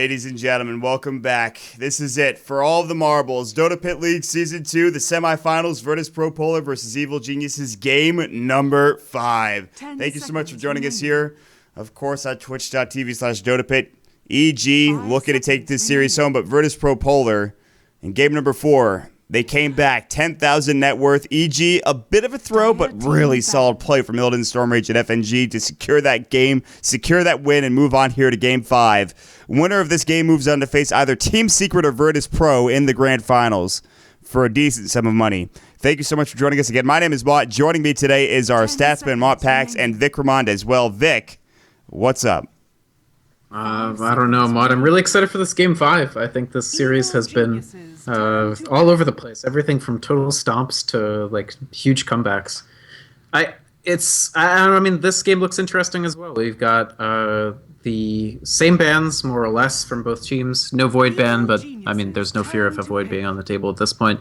Ladies and gentlemen, welcome back. This is it for all of the marbles. DotaPit League Season 2, the semifinals, Virtus.Pro Polar versus Evil Geniuses, game number 5. Thank you so much for joining us here, of course, at twitch.tv/DotaPit. EG looking to take this series home, but Virtus.Pro Polar in game number 4, they came back, 10,000 net worth. EG, a bit of a throw, but really solid play from Illidan, Stormrage, and FNG to secure that game, secure that win, and move on here to Game 5. Winner of this game moves on to face either Team Secret or Virtus.Pro in the Grand Finals for a decent sum of money. Thank you so much for joining us again. My name is Mott. Joining me today is our Statsman, Mott Pax, and Vic Ramond as well. Vic, what's up? I don't know, Mott. I'm really excited for this Game 5. I think this series has been all over the place. Everything from total stomps to like huge comebacks. I mean, this game looks interesting as well. We've got the same bans more or less from both teams. No void ban, but I mean, there's no fear of a void being on the table at this point.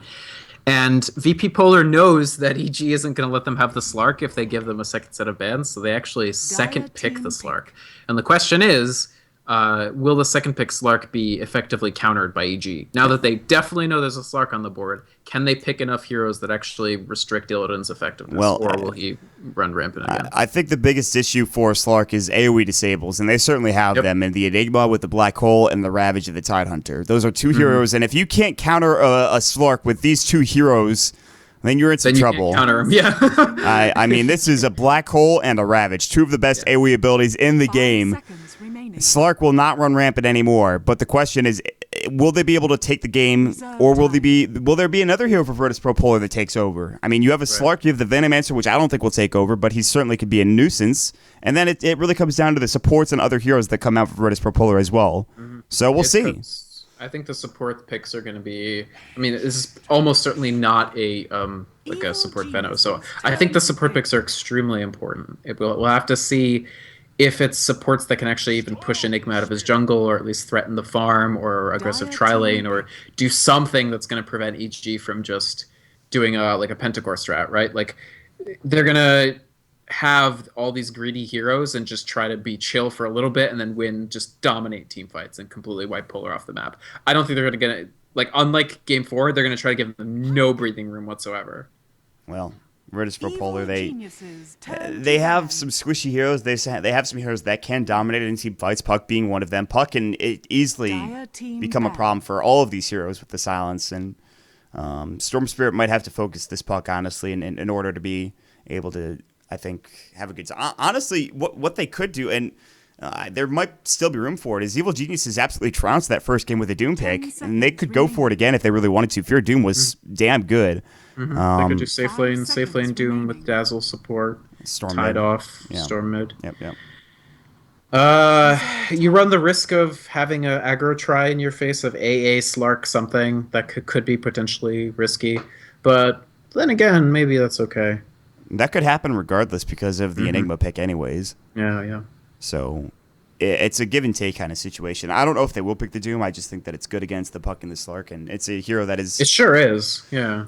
And VP Polar knows that EG isn't going to let them have the Slark if they give them a second set of bans, so they actually second pick the Slark. And the question is, will the second pick Slark be effectively countered by EG? Now that they definitely know there's a Slark on the board, can they pick enough heroes that actually restrict Illidan's effectiveness, or will he run rampant again? I think the biggest issue for Slark is AoE disables, and they certainly have them in the Enigma with the Black Hole and the Ravage of the Tidehunter. Those are two heroes, and if you can't counter a Slark with these two heroes, then you're in some trouble. Can't counter him, yeah. I mean, this is a Black Hole and a Ravage, two of the best AoE abilities in the game. Slark will not run rampant anymore, but the question is, will they be able to take the game, or will there be another hero for Virtus.Pro Polar that takes over? I mean, you have a Slark, you have the Venomancer, which I don't think will take over, but he certainly could be a nuisance. And then it really comes down to the supports and other heroes that come out for Virtus.Pro Polar as well. So we'll see. I think the support picks are going to be. I mean, this is almost certainly not a like a support Veno. So I think the support picks are extremely important. We'll have to see if it's supports that can actually even push Enigma out of his jungle, or at least threaten the farm, or aggressive tri-lane, or do something that's going to prevent EG from just doing like a Pentacore strat, right? Like, they're going to have all these greedy heroes and just try to be chill for a little bit and then just dominate team fights and completely wipe Polar off the map. I don't think they're going to get like, unlike Game 4, they're going to try to give them no breathing room whatsoever. Well, Virtus.Pro Polar, they have some squishy heroes. They have some heroes that can dominate in team fights, Puck being one of them. Puck can easily become a problem for all of these heroes with the silence, and Storm Spirit might have to focus this Puck, honestly, in order to be able to, I think, have a good time. Honestly, what they could do, and there might still be room for it, is Evil Geniuses absolutely trounced that first game with a Doom pick, and they could go for it again if they really wanted to. Fear Doom was damn good. They could do safe lane Doom with Dazzle support, Storm tied mid. off, Storm mid. Yep. You run the risk of having a aggro try in your face of AA Slark something that could be potentially risky, but then again, maybe that's okay. That could happen regardless because of the Enigma pick anyways. Yeah. So it's a give and take kind of situation. I don't know if they will pick the Doom. I just think that it's good against the Puck and the Slark, and it's a hero that is... It sure is, yeah.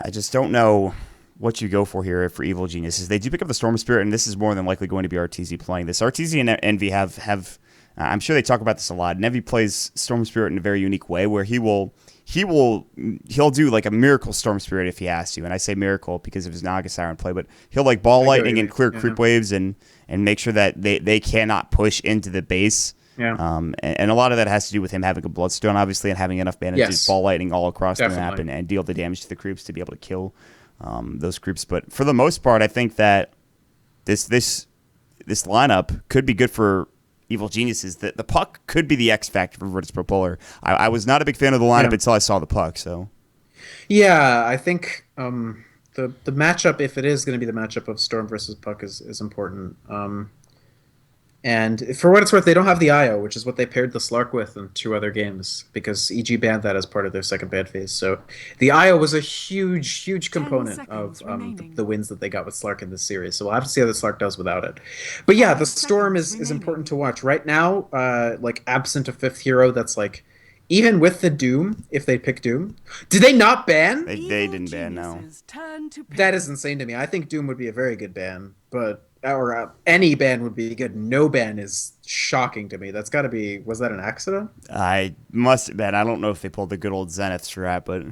I just don't know what you go for here for Evil Geniuses. They do pick up the Storm Spirit, and this is more than likely going to be RTZ playing this. RTZ and Envy have I'm sure they talk about this a lot, and Envy plays Storm Spirit in a very unique way where he'll do like a miracle Storm Spirit if he has to, and I say miracle because of his Naga Siren play, but he'll like ball lightning and clear creep waves and make sure that they cannot push into the base. Yeah. And a lot of that has to do with him having a Bloodstone, obviously, and having enough mana to ball lightning all across the map and deal the damage to the creeps to be able to kill those creeps. But for the most part, I think that this lineup could be good for Evil Geniuses. The Puck could be the X factor for Virtus.Pro Polar. I was not a big fan of the lineup until I saw the Puck. So, yeah, I think the matchup, if it is going to be the matchup of Storm versus Puck, is important. And for what it's worth, they don't have the IO, which is what they paired the Slark with in 2 other games, because EG banned that as part of their second ban phase. So the IO was a huge component of the wins that they got with Slark in this series. So we'll have to see how the Slark does without it. But yeah, the Storm is important to watch. Right now, like, absent a 5th hero that's like, even with the Doom, if they pick Doom, did they not ban? They didn't ban, no. That is insane to me. I think Doom would be a very good ban, but or any ban would be good. No ban is shocking to me. That's got to be. Was that an accident? I must have been. I don't know if they pulled the good old Zenith strat, but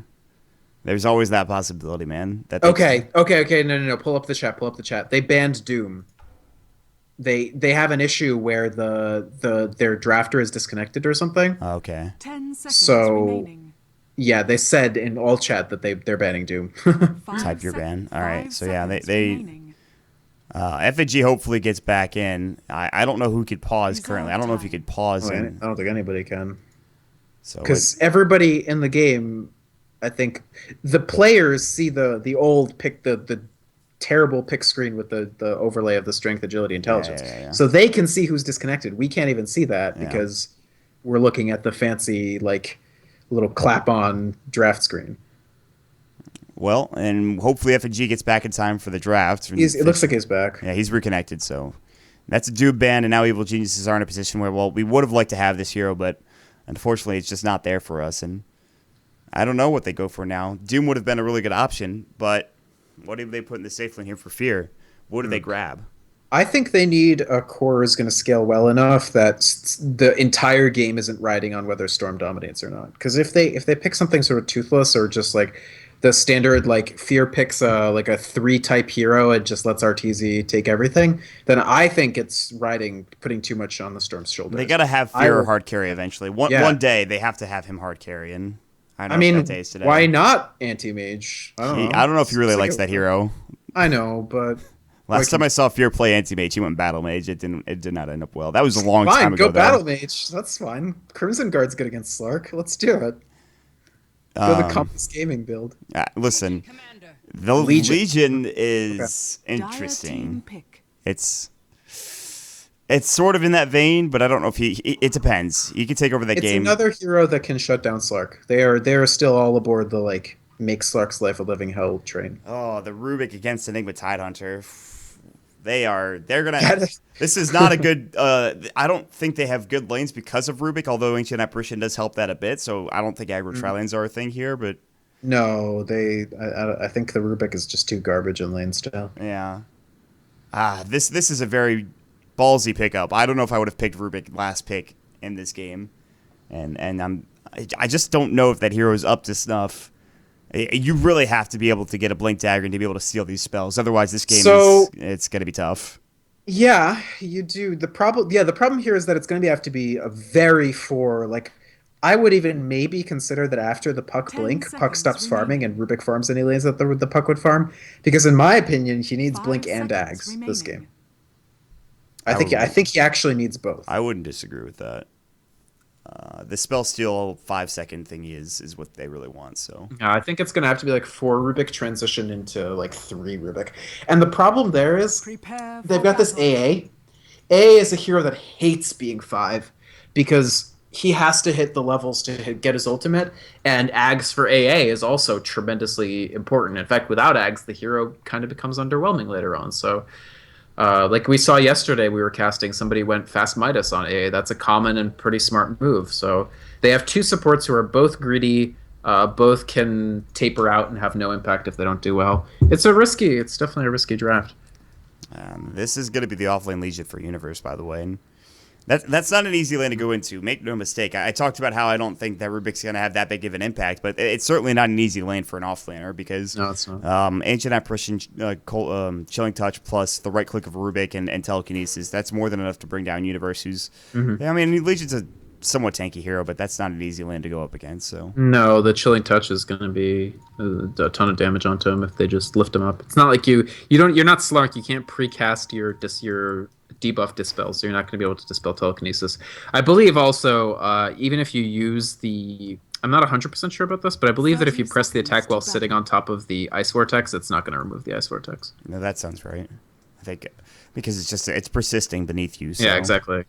there's always that possibility, man. That Okay. No. Pull up the chat. Pull up the chat. They banned Doom. They have an issue where their drafter is disconnected or something. Okay. 10 seconds So remaining. yeah, they said in all chat that they're banning Doom. Type your ban. All right. So yeah, seconds they remaining. FAG hopefully gets back in. I don't know who could pause currently. I don't know if you could pause. I don't think anybody can. So Because everybody in the game, I think, the players see the old pick, the terrible pick screen with the overlay of the strength, agility, intelligence. Yeah. So they can see who's disconnected. We can't even see that Yeah. because we're looking at the fancy like little clap on draft screen. Well, and hopefully FAG gets back in time for the draft. It looks like he's back. Yeah, he's reconnected. So that's a Doom ban, and now Evil Geniuses are in a position where, well, we would have liked to have this hero, but unfortunately, it's just not there for us. And I don't know what they go for now. Doom would have been a really good option, but what do they put in the safe lane here for fear? What do they grab? I think they need a core who's going to scale well enough that the entire game isn't riding on whether Storm dominates or not. Because if they pick something sort of toothless or just like the standard like Fear picks like a 3-type hero and just lets RTZ take everything, then I think it's putting too much on the Storm's shoulders. They got to have Fear hard carry eventually. One day they have to have him hard carry, and I mean, that day is today. Why not Anti-Mage? I don't know if he really likes that hero. I know, but last time I saw Fear play Anti-Mage, he went Battle Mage. It did not end up well. That was a long time ago. Go Battle Mage. That's fine. Crimson Guard's good against Slark. Let's do it. Go the Compass Gaming build. Listen, the Legion is interesting. It's sort of in that vein, but I don't know if it depends. He can take over that game. It's another hero that can shut down Slark. They are still all aboard the like make Slark's life a living hell train. Oh, the Rubik against Enigma Tidehunter. They're gonna. This is not a good. I don't think they have good lanes because of Rubik. Although Ancient Apparition does help that a bit, so I don't think aggro tri-lanes are a thing here. But no, I think the Rubik is just too garbage in lane style. Yeah. This is a very ballsy pickup. I don't know if I would have picked Rubik last pick in this game, and I just don't know if that hero is up to snuff. You really have to be able to get a Blink Dagger and to be able to steal these spells. Otherwise, this game it's going to be tough. Yeah, you do. The problem here is that it's going to have to be a very I would even maybe consider that after the Puck blink, Puck stops farming and Rubik farms any lanes that the Puck would farm. Because in my opinion, he needs blink and Ags this game. I think he actually needs both. I wouldn't disagree with that. The spell steal 5-second thingy is what they really want. So I think it's gonna have to be like 4 Rubik transition into like 3 Rubik. And the problem there is they've got this AA. AA is a hero that hates being 5 because he has to hit the levels to get his ultimate, and Ags for AA is also tremendously important. In fact, without Ags, the hero kind of becomes underwhelming later on. So like we saw yesterday, we were casting, somebody went Fast Midas on AA. That's a common and pretty smart move. So they have 2 supports who are both greedy, both can taper out and have no impact if they don't do well. It's definitely a risky draft. This is going to be the offlane Legion for Universe, by the way. And that's not an easy lane to go into. Make no mistake. I talked about how I don't think that Rubik's going to have that big of an impact, but it's certainly not an easy lane for an offlaner because no, it's not. Ancient Apparition, Chilling Touch, plus the right click of Rubik and Telekinesis, that's more than enough to bring down Universe, who's... Mm-hmm. I mean, Legion's a somewhat tanky hero, but that's not an easy lane to go up against. So no, the Chilling Touch is going to be a ton of damage onto him if they just lift him up. It's not like you're not Slark. You can't precast your debuff dispel, so you're not going to be able to dispel Telekinesis. I believe also, even if you use I'm not 100% sure about this, but I believe that if you press the attack while sitting on top of the Ice Vortex, it's not going to remove the Ice Vortex. No, that sounds right. I think because it's persisting beneath you. So. Yeah, exactly.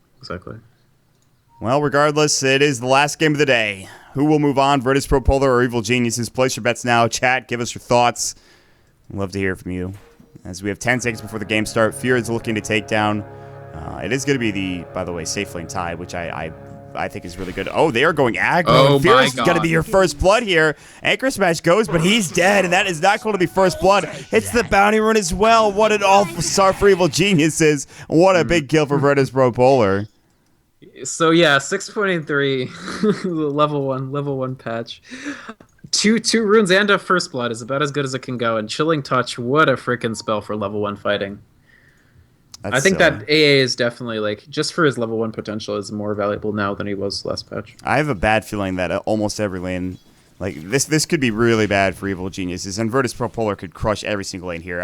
Well, regardless, it is the last game of the day. Who will move on, Virtus.Pro Polar or Evil Geniuses? Place your bets now. Chat, give us your thoughts. I'd love to hear from you. As we have 10 seconds before the game start, Fear is looking to take down. It is going to be by the way, safe lane tie, which I I think is really good. Oh, they are going aggro. Oh, Fierce my is going to God. be your first blood here. Anchor Smash goes, but he's dead, and that is not going to be first blood. It's the bounty rune as well. What an awful start for Evil Geniuses. What a big kill for Virtus.Pro Polar. So yeah, 6.83, level one patch. Two runes and a first blood is about as good as it can go. And Chilling Touch, what a freaking spell for level 1 fighting. That's I think silly. that AA is definitely, like, just for his level 1 potential, is more valuable now than he was last patch. I have a bad feeling that almost every lane, like this could be really bad for Evil Geniuses, and Virtus.Pro Polar could crush every single lane here.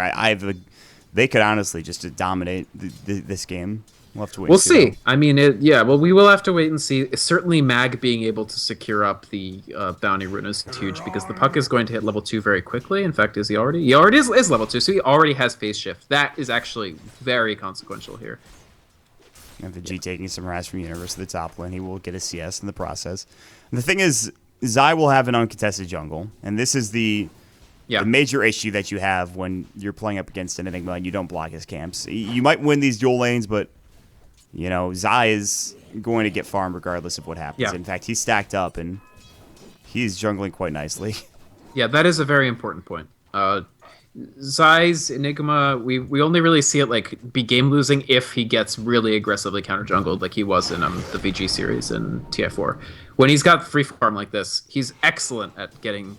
They could honestly just dominate this game. We'll have to wait. We'll and see. see. I mean, well, we will have to wait and see. Certainly, Mag being able to secure up the bounty rune is huge because the puck is going to hit level 2 very quickly. In fact, is he already? He already is level 2, so he already has phase shift. That is actually very consequential here. FNG taking some harass from Universe to the top lane. He will get a CS in the process. And the thing is, Zai will have an uncontested jungle, and this is the major issue that you have when you're playing up against an Enigma and you don't block his camps. You might win these dual lanes, but you know, Zai is going to get farmed regardless of what happens. Yeah. In fact, he's stacked up, and he's jungling quite nicely. Yeah, that is a very important point. Zai's Enigma, we only really see it like be game losing if he gets really aggressively counter jungled, like he was in the VG series in TI4. When he's got free farm like this, he's excellent at getting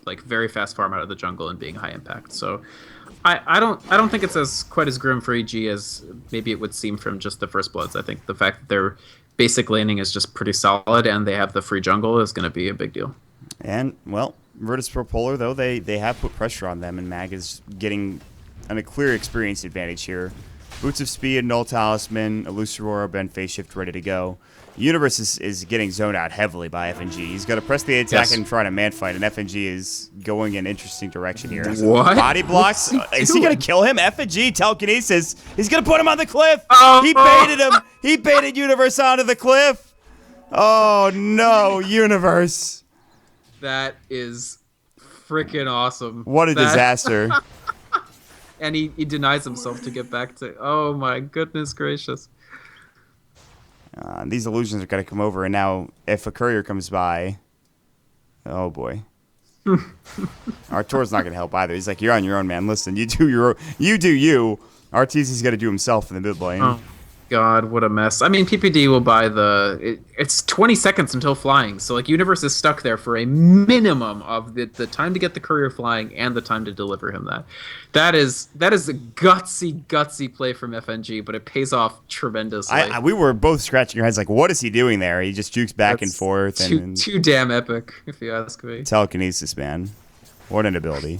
like very fast farm out of the jungle and being high impact. So I don't think it's quite as grim for EG as maybe it would seem from just the first bloods. I think the fact that their basic laning is just pretty solid and they have the free jungle is going to be a big deal. And, well, Virtus.Pro Polar, though, they have put pressure on them, and Mag is getting a clear experience advantage here. Boots of Speed, Null Talisman, Elusive Aura, Ben Phase Shift ready to go. Universe is getting zoned out heavily by FNG. He's got to press the attack and try to man fight, and FNG is going in an interesting direction here. What? Body blocks. Is he going to kill him? FNG, telekinesis. He's going to put him on the cliff. Oh. He baited him. He baited Universe onto the cliff. Oh, no, Universe. That is freaking awesome. What a disaster. And he denies himself to get back to... Oh, my goodness gracious. These illusions are going to come over, and now if a courier comes by, oh boy. Artur's not going to help either. He's like, you're on your own, man. Listen, you do you. RTZ's got to do himself in the mid lane. Oh, God, what a mess. I mean, PPD will buy it's 20 seconds until flying, so like Universe is stuck there for a minimum of the time to get the courier flying and the time to deliver him that. That is a gutsy play from FNG, but it pays off tremendously. We were both scratching our heads like, what is he doing there? He just jukes back and forth. Too damn epic, if you ask me. Telekinesis, man. What an ability.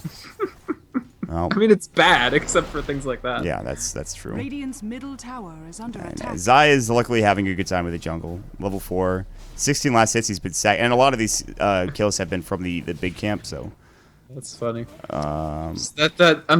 Well, I mean, it's bad, except for things like that. Yeah, that's true. Radiant's middle tower is under attack. Zai is luckily having a good time with the jungle. Level 4. 16 last hits, he's been sacked. And a lot of these kills have been from the big camp, so... That's funny. I'm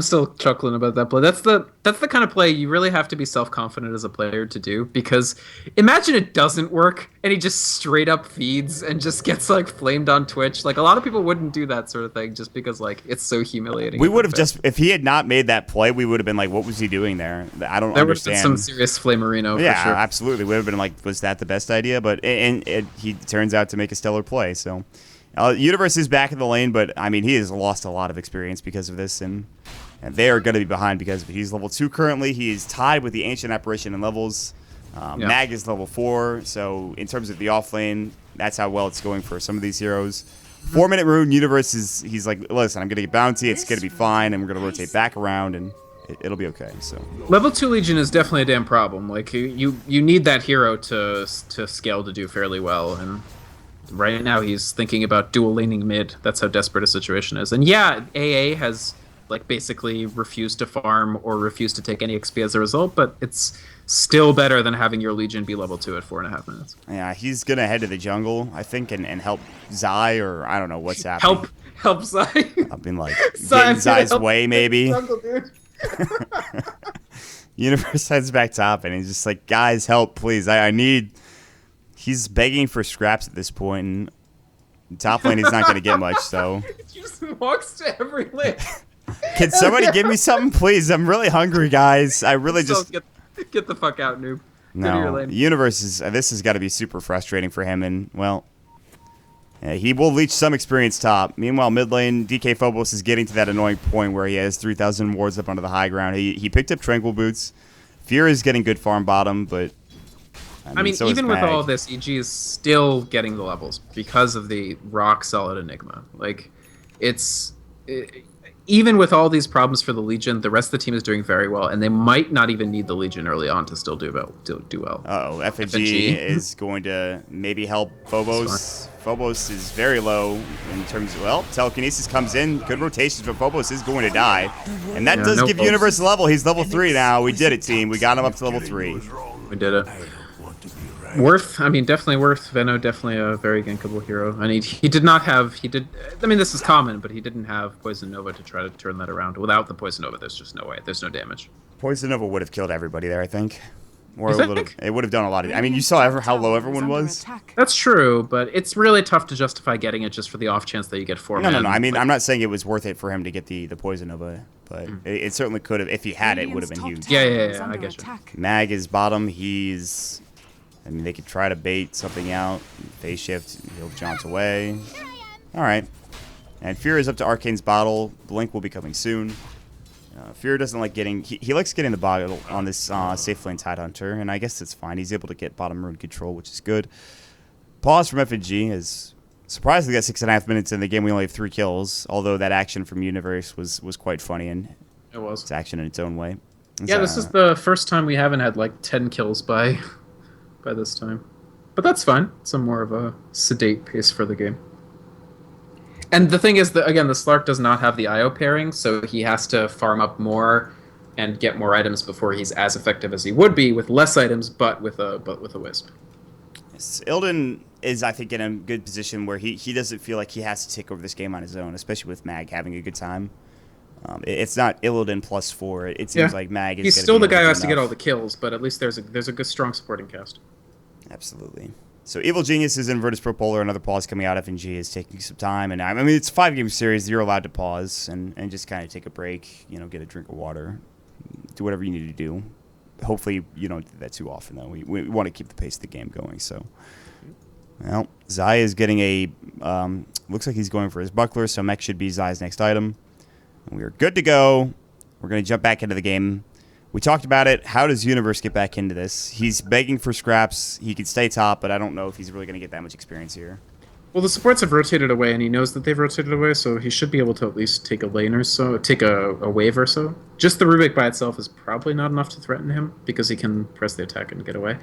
still chuckling about that play. That's the kind of play you really have to be self-confident as a player to do, because imagine it doesn't work and he just straight up feeds and just gets like flamed on Twitch. Like a lot of people wouldn't do that sort of thing just because like it's so humiliating. We would have just, if he had not made that play, we would have been like, what was he doing there? I don't understand. There would have been some serious flamerino. Yeah, for sure. absolutely. We would have been like, was that the best idea? But he turns out to make a stellar play. So Universe is back in the lane, but I mean, he has lost a lot of experience because of this, and they are going to be behind because of it. He's level 2 currently. He is tied with the Ancient Apparition in levels. Mag is level 4, so in terms of the off lane, that's how well it's going for some of these heroes. 4-minute rune, Universe he's like, listen, I'm going to get bounty, it's going to be fine, and we're going to rotate back around, and it'll be okay. So level 2 Legion is definitely a damn problem. Like you need that hero to scale to do fairly well, and right now he's thinking about dual laning mid. That's how desperate a situation is. And yeah, AA has like basically refused to farm or refused to take any XP as a result, but it's still better than having your Legion be level 2 at 4.5 minutes. Yeah, he's gonna head to the jungle, I think, and help Zai, or I don't know what's happening. Help Zai. I've been like getting Zai's way, maybe. Jungle, dude. Universe heads back top, and he's just like, guys, help, please. I need. He's begging for scraps at this point, and top lane he's not going to get much, so... He just walks to every lane. Can somebody give me something, please? I'm really hungry, guys. I really just... Get the fuck out, noob. No, Universe is this has got to be super frustrating for him, and well, he will leech some experience top. Meanwhile, mid lane, DK Phobos is getting to that annoying point where he has 3,000 wards up onto the high ground. He picked up Tranquil Boots. Fear is getting good farm bottom, but I mean so even with Mag. all of this, EG is still getting the levels because of the rock solid Enigma. Like, even with all these problems for the Legion, the rest of the team is doing very well, and they might not even need the Legion early on to still do well. Uh-oh, FNG is going to maybe help Phobos. Phobos is very low in terms of, well, Telekinesis comes in, good rotations, but Phobos is going to die. And that does give Universe a level. He's level 3 now. We did it, team. We got him up to level 3. We did it. Worth, I mean, definitely worth. Venno, definitely a very gankable hero. And he did not have, I mean, this is common, but he didn't have Poison Nova to try to turn that around. Without the Poison Nova, there's just no way. There's no damage. Poison Nova would have killed everybody there, I think. Or it would have done a lot of, I mean, you saw how low everyone was. That's true, but it's really tough to justify getting it just for the off chance that you get 4 No. I mean, I'm not saying it was worth it for him to get the Poison Nova, but it certainly could have. If he had it, would have been huge. Yeah, I get you. Mag is bottom. I mean, they could try to bait something out. Phase shift, he'll jaunt away. All right. And Fear is up to Arcane's bottle. Blink will be coming soon. Fear doesn't like getting... He likes getting the bottle on this safe lane Tidehunter, and I guess that's fine. He's able to get bottom rune control, which is good. Pause from FNG is... Surprisingly, got 6.5 minutes in the game. We only have 3 kills, although that action from Universe was quite funny, and it was. It's action in its own way. Yeah, this is the first time we haven't had like 10 kills by this time. But that's fine. It's a more of a sedate pace for the game. And the thing is that, again, the Slark does not have the IO pairing, so he has to farm up more and get more items before he's as effective as he would be with less items, but with a Wisp. Yes, Illidan is, I think, in a good position where he doesn't feel like he has to take over this game on his own, especially with Mag having a good time. It's not Illidan +4. It seems like Mag is. He's still the guy who has to get all the kills, but at least there's a good, strong supporting cast. Absolutely. So Evil Genius is in Virtus.Pro Polar. Another pause coming out. FNG is taking some time, and I mean it's a 5-game series. You're allowed to pause and just kind of take a break. You know, get a drink of water, do whatever you need to do. Hopefully you don't do that too often though. We want to keep the pace of the game going. So, well, Zai is getting a looks like he's going for his buckler. So mech should be Zai's next item. And we are good to go. We're going to jump back into the game. We talked about it. How does Universe get back into this? He's begging for scraps. He could stay top, but I don't know if he's really going to get that much experience here. Well, the supports have rotated away, and he knows that they've rotated away, so he should be able to at least take a lane or so, take a wave or so. Just the Rubik by itself is probably not enough to threaten him, because he can press the attack and get away.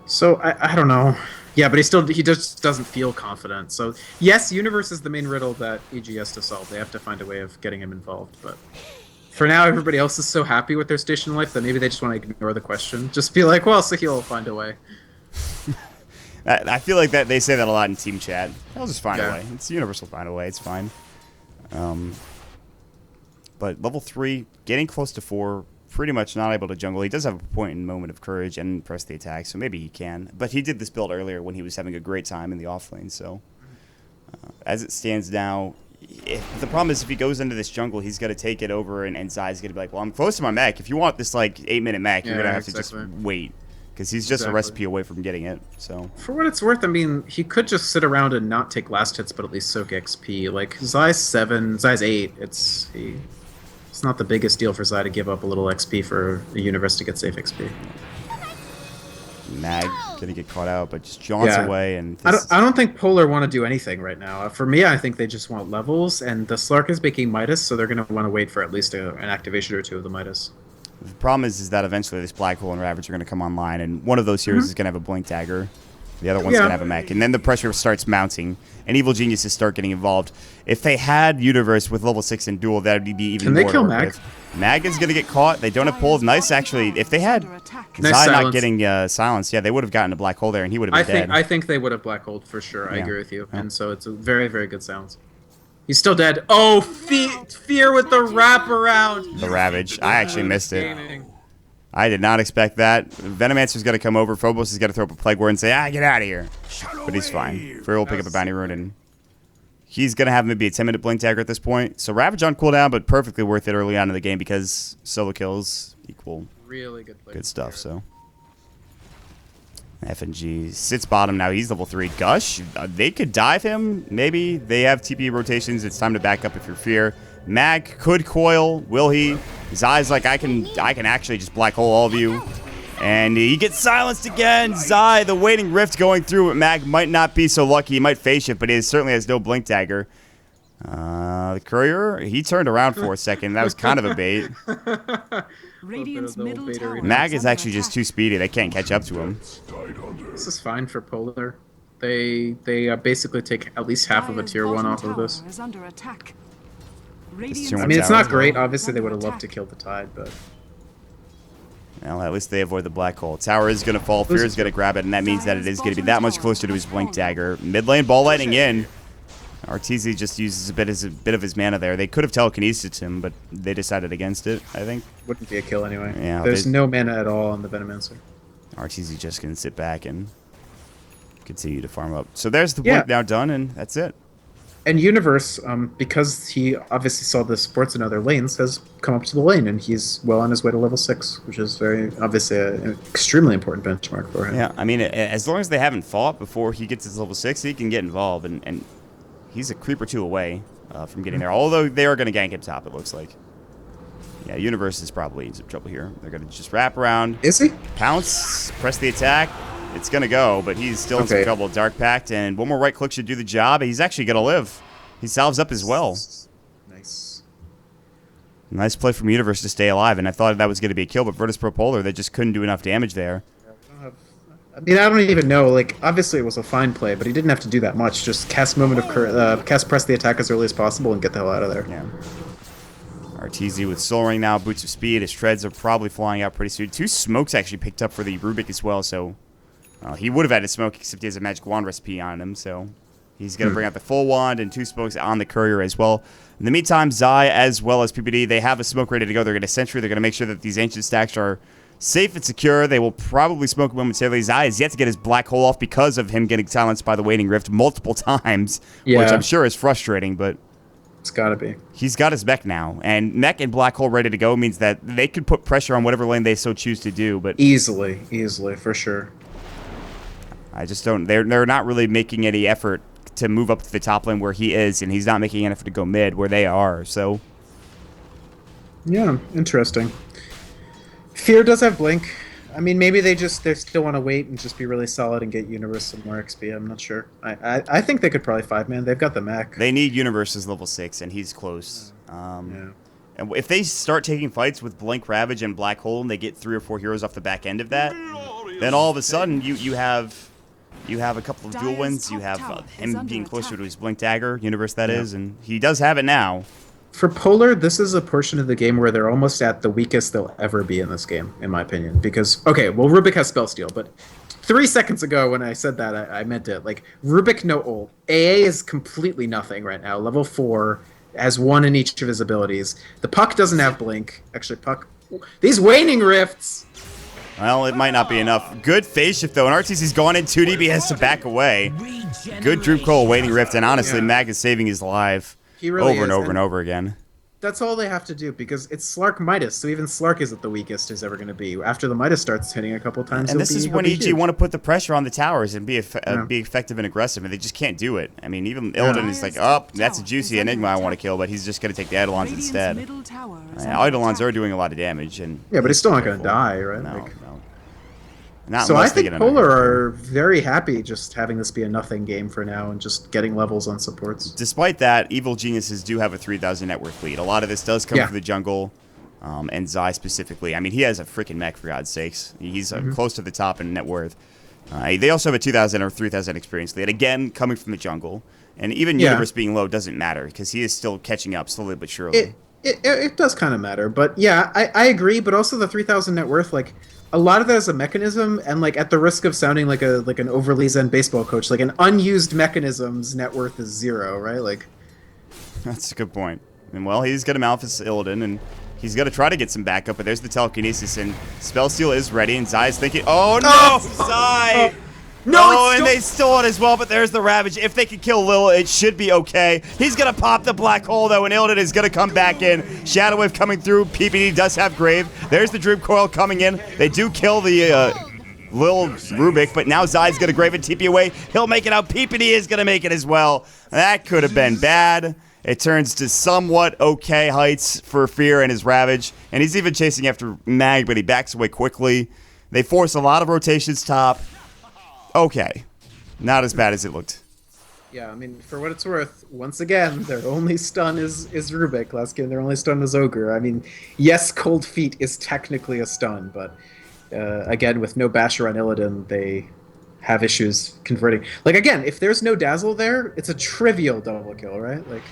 So, I don't know. Yeah, but he just doesn't feel confident. So, yes, Universe is the main riddle that EG has to solve. They have to find a way of getting him involved, but... For now, everybody else is so happy with their station life that maybe they just want to ignore the question. Just be like, well, so he'll find a way. I feel like that they say that a lot in team chat. He'll just find a way. It's Universal find a way. It's fine. But level 3, getting close to 4, pretty much not able to jungle. He does have a point in Moment of Courage and press the attack, so maybe he can. But he did this build earlier when he was having a great time in the offlane. So as it stands now... the problem is if he goes into this jungle, he's got to take it over, and Zai's going to be like, well, I'm close to my mech. If you want this, like, 8-minute mech, you're going to have to just wait. Because he's just a recipe away from getting it. So for what it's worth, I mean, he could just sit around and not take last hits, but at least soak XP. Like, Zai's 7, Zai's 8. It's not the biggest deal for Zai to give up a little XP for the Universe to get safe XP. Mag gonna get caught out, but just jaunts away. And I don't think Polar want to do anything right now. For me, I think they just want levels, and the Slark is making Midas, so they're gonna want to wait for at least an activation or two of the Midas. The problem is that eventually this Black Hole and Ravage are gonna come online, and one of those heroes is gonna have a Blink Dagger. The other one's gonna have a mech, and then the pressure starts mounting, and Evil Geniuses start getting involved. If they had Universe with level 6 and Duel, that would be even more. Can they kill Mag? Mag is gonna get caught. They don't have pull. Nice, actually. If they had Zai not getting silenced, yeah, they would have gotten a Black Hole there, and he would have been dead. I think they would have Black Holed for sure. I agree with you, and so it's a very, very good silence. He's still dead. Oh, Fear with the wraparound. The Ravage. I actually missed it. I did not expect that. Venomancer's got to come over. Phobos is got to throw up a Plague Ward and say, get out of here. But he's fine. Fear will pick up a Bounty Rune, and he's going to have maybe a 10-minute Blink Dagger at this point. So Ravage on cooldown, but perfectly worth it early on in the game because solo kills equal really good stuff. So FNG sits bottom now. He's level 3. Gush, they could dive him. Maybe. They have TP rotations. It's time to back up if you're fear. Mag could coil. Will he? Zai's like, I can actually just black hole all of you. And he gets silenced again. Zai, the waiting rift going through. Mag might not be so lucky. He might face shift, but he certainly has no blink dagger. The courier, he turned around for a second. That was kind of a bait. Radiant's middle tower Mag is actually just too speedy. They can't catch up to him. This is fine for Polar. They basically take at least half of a tier 1 off of this. Is under attack. tier I one mean, it's tower. not great. Obviously, they would have loved to kill the Tide, but... Well, at least they avoid the black hole. Tower is going to fall. Fear is going to grab it, and that means that it is going to be that much closer to his blink dagger. Mid lane, ball lightning in. RTZ just uses a bit of his mana there. They could have telekinesis him, but they decided against it, I think. Wouldn't be a kill anyway. Yeah, There's no mana at all on the Venomancer. RTZ just going to sit back and continue to farm up. So there's the blink now done, and that's it. And Universe, because he obviously saw the supports in other lanes, has come up to the lane, and he's well on his way to level 6, which is very obviously an extremely important benchmark for him. Yeah, I mean, as long as they haven't fought before he gets his level 6, he can get involved, and he's a creep or two away from getting there. Although they are going to gank him top, it looks like. Yeah, Universe is probably in some trouble here. They're going to just wrap around. Is he? Pounce, press the attack. It's going to go, but he's still in some trouble. Dark Pact, and one more right click should do the job. He's actually going to live. He salves up as well. Nice. Nice play from Universe to stay alive, and I thought that was going to be a kill, but Virtus.Pro Polar, they just couldn't do enough damage there. I mean, I don't even know. Like, obviously it was a fine play, but he didn't have to do that much. Just cast cast press the attack as early as possible and get the hell out of there. Yeah. RTZ with Soul Ring now, Boots of Speed. His Shreds are probably flying out pretty soon. 2 smokes actually picked up for the Rubik as well, so he would have had a smoke, except he has a Magic Wand recipe on him, so he's going to bring out the full wand and 2 smokes on the Courier as well. In the meantime, Zai as well as PPD, they have a smoke ready to go. They're going to Sentry. They're going to make sure that these Ancient stacks are safe and secure. They will probably smoke momentarily. Zai has yet to get his black hole off because of him getting silenced by the Waiting Rift multiple times, which I'm sure is frustrating, but it's got to be. He's got his mech now, and mech and black hole ready to go means that they could put pressure on whatever lane they so choose to do, but Easily, for sure. I just don't. They're not really making any effort to move up to the top lane where he is, and he's not making an effort to go mid where they are. So, yeah, interesting. Fear does have blink. I mean, maybe they still want to wait and just be really solid and get Universe some more XP. I'm not sure. I think they could probably 5-man. They've got the mech. They need Universe's level 6, and he's close. And if they start taking fights with Blink, Ravage, and Black Hole, and they get 3 or 4 heroes off the back end of that, then all of a sudden you have a couple of dual wins. You have him being closer to his Blink Dagger, Universe that is, and he does have it now. For Polar, this is a portion of the game where they're almost at the weakest they'll ever be in this game, in my opinion. Because, okay, well, Rubik has Spell Steal, but 3 seconds ago when I said that, I meant it. Like, Rubik, no ult. AA is completely nothing right now. Level 4 has 1 in each of his abilities. The Puck doesn't have Blink. Actually, Puck... These Waning Rifts! Well, it might not be enough. Good phase shift, though, and RTC's gone in 2 DB, has to back away. Good Droop Cole, Waiting Rift, and honestly, Mag is saving his life. He really over and is, over and over again. That's all they have to do, because it's Slark Midas, so even Slark isn't the weakest he's ever going to be. After the Midas starts hitting a couple times, and this is when EG want to put the pressure on the towers and be effective and aggressive, and they just can't do it. I mean, even Illidan is like, oh, that's a juicy Enigma I want to kill, but he's just going to take the Eidolons instead. Eidolons are doing a lot of damage. Yeah, but he's still not going to die, right? No, no. So I think Polar are very happy just having this be a nothing game for now and just getting levels on supports. Despite that, Evil Geniuses do have a 3,000 net worth lead. A lot of this does come from the jungle, and Zai specifically. I mean, he has a freaking mech, for God's sakes. He's close to the top in net worth. They also have a 2,000 or 3,000 experience lead, again, coming from the jungle. And even Universe being low doesn't matter, because he is still catching up slowly but surely. It does kind of matter, but yeah, I agree, but also the 3,000 net worth, like... A lot of that is a mechanism, and like at the risk of sounding like an overly zen baseball coach, like an unused mechanism's net worth is 0, right? Like, that's a good point. And well, he's gonna Malphus Illidan, and he's gonna try to get some backup, but there's the telekinesis, and Spell Steal is ready, and Zai's thinking, oh no, Zai! No, and they stole it as well, but there's the Ravage. If they can kill Lil, it should be okay. He's going to pop the black hole, though, and Illidan is going to come back in. Shadow Wave coming through. PPD does have Grave. There's the Droop Coil coming in. They do kill the Lil Rubik, but now Zai's going to Graven TP away. He'll make it out. PPD is going to make it as well. That could have been bad. It turns to somewhat okay heights for Fear and his Ravage, and he's even chasing after Mag, but he backs away quickly. They force a lot of rotations top. Okay. Not as bad as it looked. Yeah, I mean, for what it's worth, once again, their only stun is Rubik. Last game, their only stun was Ogre. I mean, yes, Cold Feet is technically a stun, but again, with no Basher on Illidan, they have issues converting. Like, again, if there's no Dazzle there, it's a trivial double kill, right? Like,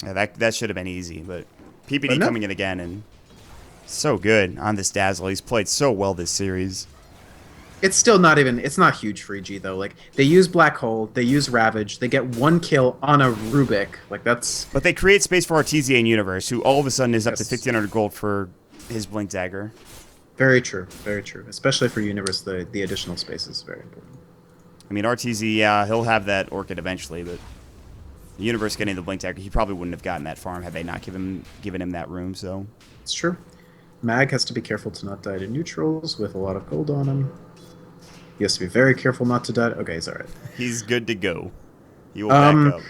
yeah, that should have been easy, but PPD coming in again, and so good on this Dazzle. He's played so well this series. it's still not even, it's not huge for EG, though. Like, they use Black Hole, they use Ravage, they get 1 kill on a Rubik. Like, that's... But they create space for Artesia in Universe, who all of a sudden is up to 1,500 gold for his Blink Dagger. Very true, very true. Especially for Universe, the additional space is very important. I mean, Artesia, yeah, he'll have that Orchid eventually, but the Universe getting the Blink Dagger, he probably wouldn't have gotten that farm had they not given him that room, so... It's true. Mag has to be careful to not die to neutrals with a lot of gold on him. He has to be very careful not to die. Okay, he's alright. He's good to go. He will back up.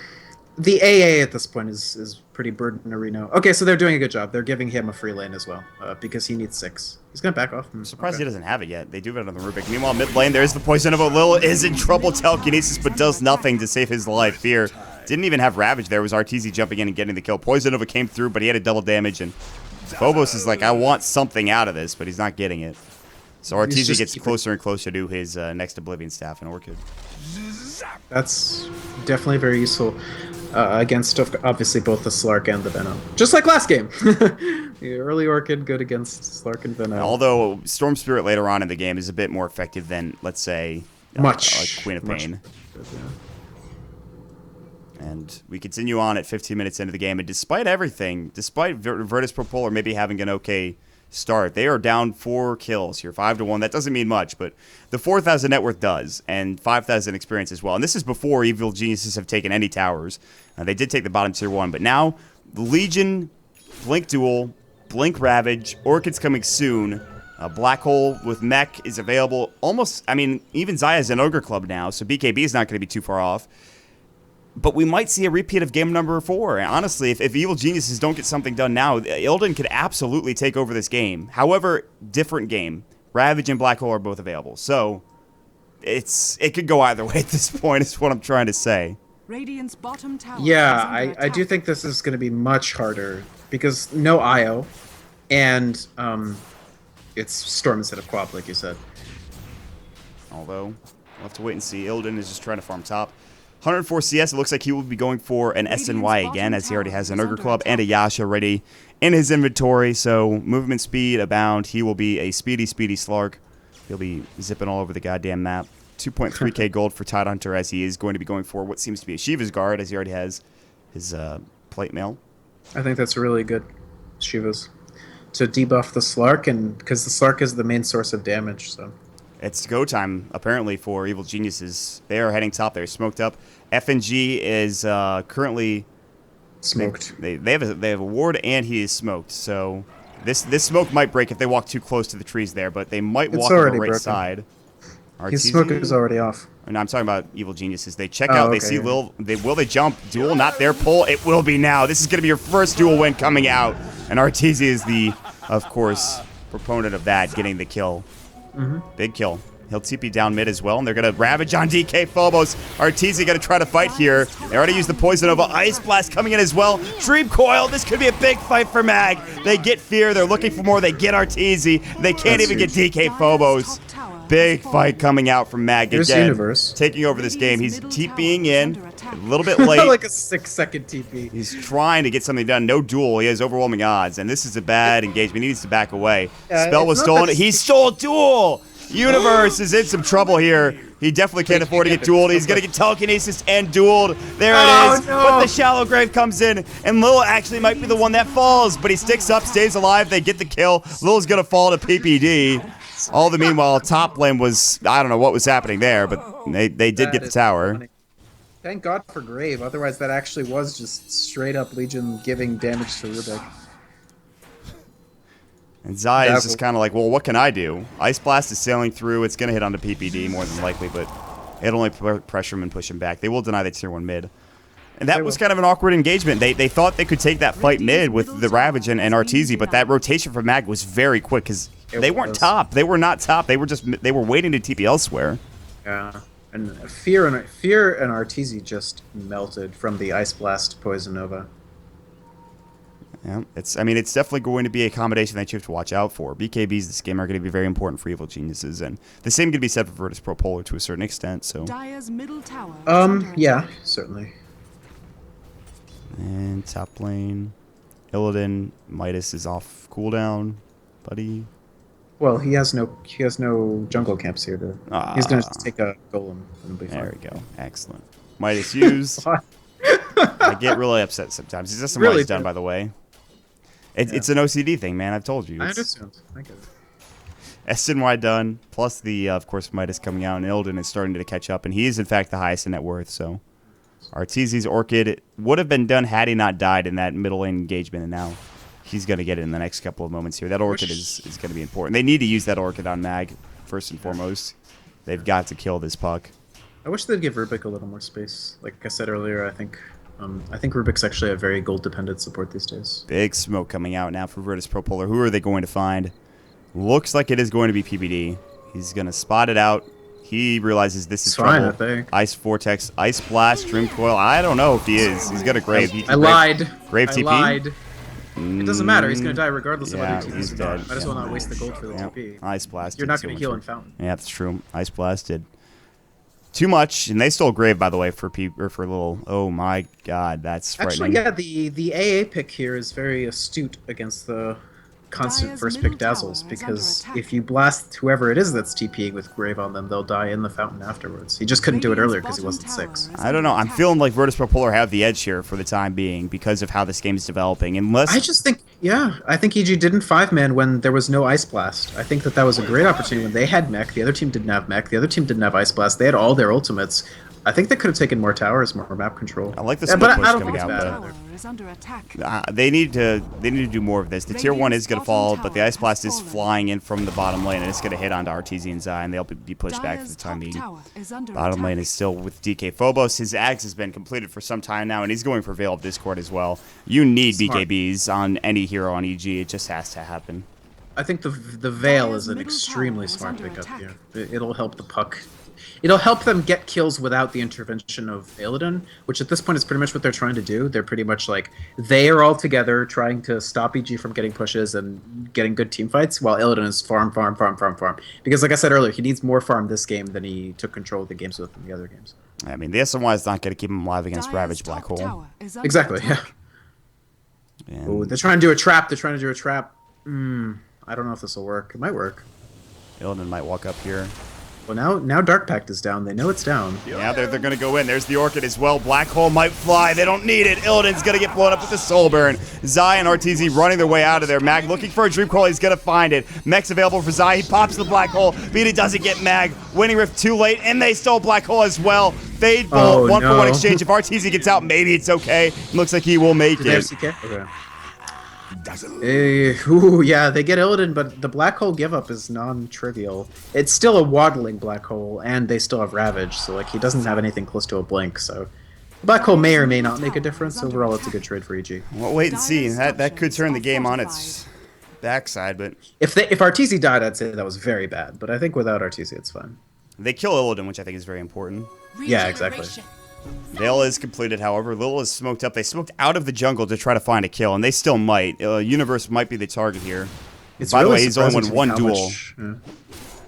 The AA at this point is pretty burden Reno. Okay, so they're doing a good job. They're giving him a free lane as well, because he needs 6. He's gonna back off. I'm surprised he doesn't have it yet. They do have it on the Rubik. Meanwhile, mid lane, there's the poison of Lil is in trouble. Telekinesis, but does nothing to save his life. Fear didn't even have Ravage there. It was Artesia jumping in and getting the kill. Poison Nova came through, but he had a double damage, and Phobos is like, I want something out of this, but he's not getting it. So Artesia gets closer and closer to his next Oblivion Staff and Orchid. That's definitely very useful against, obviously, both the Slark and the Venom. Just like last game. The early Orchid good against Slark and Venom. Although Storm Spirit later on in the game is a bit more effective than, let's say, like Queen of Pain. And we continue on at 15 minutes into the game, and despite everything, despite Virtus.Pro Polar maybe having an okay start, they are down 4 kills here, 5-1. That doesn't mean much, but the 4,000 net worth does, and 5,000 experience as well. And this is before Evil Geniuses have taken any towers. They did take the bottom tier 1, but now the Legion, Blink Duel, Blink Ravage, Orchid's coming soon. Black Hole with Mech is available almost, I mean, even Zaya's an Ogre Club now, so BKB is not going to be too far off. But we might see a repeat of game number 4. And honestly, if Evil Geniuses don't get something done now, Illidan could absolutely take over this game. However, different game. Ravage and Black Hole are both available. So, it could go either way at this point, is what I'm trying to say. Radiant's bottom tower Yeah, I do think this is going to be much harder, because no IO, and it's Storm instead of Quap, like you said. Although, we'll have to wait and see. Illidan is just trying to farm top. 104 CS, it looks like he will be going for an SNY again, as he already has an Ogre Club and a Yasha ready in his inventory. So, movement speed abound. He will be a speedy Slark. He'll be zipping all over the goddamn map. 2.3k gold for Tidehunter, as he is going to be going for what seems to be a Shiva's Guard, as he already has his plate mail. I think that's really good, Shivas, to debuff the Slark, and because the Slark is the main source of damage, so... It's go time, apparently, for Evil Geniuses. They are heading top. They're smoked up. FNG is currently smoked. They have a ward, and he is smoked. So this smoke might break if they walk too close to the trees there, but they might walk on the right broken. side. His smoke is already off. No, I'm talking about Evil Geniuses. They check out. They see Lil. Will they jump? Duel, not their pull. It will be now. This is going to be your first duel win coming out. And Artesia is the, of course, proponent of that, getting the kill. Big kill. He'll TP down mid as well, and they're going to Ravage on DK Phobos. Artesia going to try to fight here. They already used the Poison Nova. Ice Blast coming in as well. Dream Coil. This could be a big fight for Mag. They get Fear. They're looking for more. They get Artesia. They can't even get DK Phobos. Big fight coming out from Mag again. Universe. Taking over this game. He's TPing in a little bit late. Like a 6-second TP. He's trying to get something done. No duel. He has overwhelming odds, and this is a bad engagement. He needs to back away. Spell was stolen. He stole duel. Universe is in some trouble here. He definitely can't afford to get dueled. He's going to get telekinesis and dueled. There it is. No. But the shallow grave comes in, and Lil actually might be the one that falls, but he sticks up, stays alive. They get the kill. Lil's going to fall to PPD. All the meanwhile, top lane was, I don't know what was happening there, but they did get the tower. Funny. Thank God for Grave. Otherwise, that actually was just straight up Legion giving damage to Rubik. And Zai is just kind of like, well, what can I do? Ice Blast is sailing through. It's going to hit onto PPD more than likely, but it'll only pressure him and push him back. They will deny the tier 1 mid. And that was kind of an awkward engagement. They thought they could take that fight mid with the Ravage and Arteezy, but that rotation from Mag was very quick because they weren't top. They were not top. They were waiting to TP elsewhere. Yeah. And Fear and Arteezy just melted from the Ice Blast Poison Nova. Yeah, it's definitely going to be a combination that you have to watch out for. BKBs this game are going to be very important for Evil Geniuses, and the same can be said for Virtus.Pro Polar to a certain extent. So, yeah, certainly. And top lane, Illidan, Midas is off cooldown, buddy. Well, he has no jungle camps here. He's gonna just take a golem. And be fine. There we go, excellent. Midas used. I get really upset sometimes. He doesn't know what he's done, by the way. It's an OCD thing, man. I've told you. I understand. I get it. SNY done, plus the, of course, Midas coming out, and Illidan is starting to catch up, and he is, in fact, the highest in net worth, so... Arteezy's Orchid would have been done had he not died in that middle lane engagement, and now he's going to get it in the next couple of moments here. That Orchid is going to be important. They need to use that Orchid on Mag, first and foremost. They've got to kill this puck. I wish they'd give Rubik a little more space. Like I said earlier, I think Rubik's actually a very gold-dependent support these days. Big smoke coming out now for Virtus.Pro Polar. Who are they going to find? Looks like it is going to be PBD. He's going to spot it out. He realizes this is trouble. I think. Ice Vortex, Ice Blast, Dream Coil. I don't know if he is. He's got a Grave. I lied. Grave TP? I lied. It doesn't matter. He's going to die regardless of whether he TPs or not. Might as well not waste the gold for the TP. Ice Blast. You're not going to heal in Fountain. Yeah, that's true. Ice Blast did too much, and they stole Grave, by the way, for a little. Oh my God, that's frightening. Actually, yeah, the AA pick here is very astute against the constant first pick dazzles, because if you blast whoever it is that's TPing with Grave on them, they'll die in the Fountain afterwards. He just couldn't do it earlier because he wasn't 6. I don't know. I'm feeling like Virtus.Pro Polar have the edge here for the time being because of how this game is developing. Unless I just think, I think EG didn't 5-man when there was no Ice Blast. I think that was a great opportunity when they had mech. The other team didn't have mech. The other team didn't have Ice Blast. They had all their ultimates. I think they could have taken more towers, more map control. I like the split push coming out, but they need to do more of this. The tier 1 is going to fall, but the Ice Blast is flying in from the bottom lane, and it's going to hit onto Arteezy and Zai, and they'll be pushed back for the time being. Bottom lane is still with DK Phobos. His Axe has been completed for some time now, and he's going for Veil of Discord as well. You need BKBs on any hero on EG. It just has to happen. I think the Veil is an extremely smart pickup here. It'll help the puck. It'll help them get kills without the intervention of Illidan, which at this point is pretty much what they're trying to do. They're pretty much like, they are all together trying to stop EG from getting pushes and getting good team fights, while Illidan is farm. Because like I said earlier, he needs more farm this game than he took control of the games with in the other games. I mean, the SNY is not going to keep him alive against Ravage Black Hole. Exactly, yeah. Oh, they're trying to do a trap. I don't know if this will work. It might work. Illidan might walk up here. Well, now Dark Pact is down. They know it's down. Yeah, they're going to go in. There's the Orchid as well. Black Hole might fly. They don't need it. Illidan's going to get blown up with the Soul Burn. Zai and Arteezy running their way out of there. Mag looking for a Dream Coil. He's going to find it. Mech's available for Zai. He pops the Black Hole, but he doesn't get Mag. Winning Rift too late, and they stole Black Hole as well. Fade Bolt, 1-for-1 exchange. If Arteezy gets out, maybe it's okay. Looks like he will make it. Okay. Yeah, they get Illidan, but the Black Hole give-up is non-trivial. It's still a waddling Black Hole, and they still have Ravage, so like he doesn't have anything close to a Blink, so... Black Hole may or may not make a difference. Overall, it's a good trade for EG. Well, wait and see. That could turn the game on its backside, but... If Arteezy died, I'd say that was very bad, but I think without Arteezy, it's fine. They kill Illidan, which I think is very important. Yeah, exactly. Veil is completed, however. Lil is smoked up. They smoked out of the jungle to try to find a kill, and they still might. Universe might be the target here. By the way, he's only won one duel.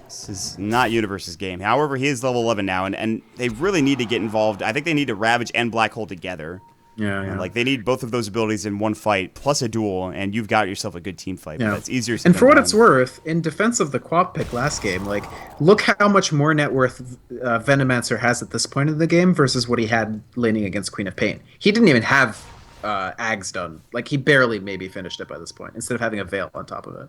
This is not Universe's game. However, he is level 11 now, and they really need to get involved. I think they need to Ravage and Black Hole together. Yeah. Like, they need both of those abilities in one fight, plus a duel, and you've got yourself a good team fight. Yeah. But it's easier to And for what it's worth, in defense of the Quap pick last game, like, look how much more net worth Venomancer has at this point in the game versus what he had laning against Queen of Pain. He didn't even have Ags done. Like, he barely maybe finished it by this point, instead of having a Veil on top of it.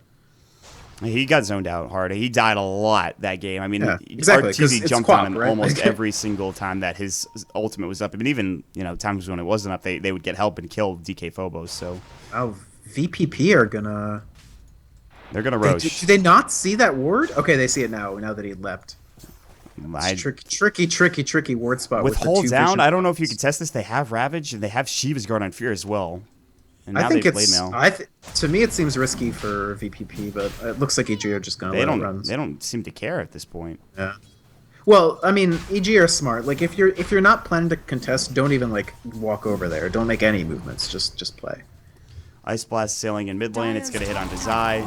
He got zoned out hard. He died a lot that game. I mean, exactly, Arteezy jumped Quap, on him right? almost every single time that his ultimate was up. I mean, even times when it wasn't up, they would get help and kill DK Phobos. So, VPP are gonna They're gonna roach. Do they not see that ward? Okay, they see it now. Now that he leapt. Tricky ward spot with the hold down. vision. I don't know if you can test this. They have Ravage and they have Shiva's Guard on Fear as well. And now I think they have it's. Blade Mail. To me, it seems risky for VPP, but it looks like EG are just gonna let it run. They don't seem to care at this point. Yeah. Well, I mean, EG are smart. Like if you're not planning to contest, don't even like walk over there. Don't make any movements. Just play. Ice Blast sailing in mid lane. It's going to hit onto Zai.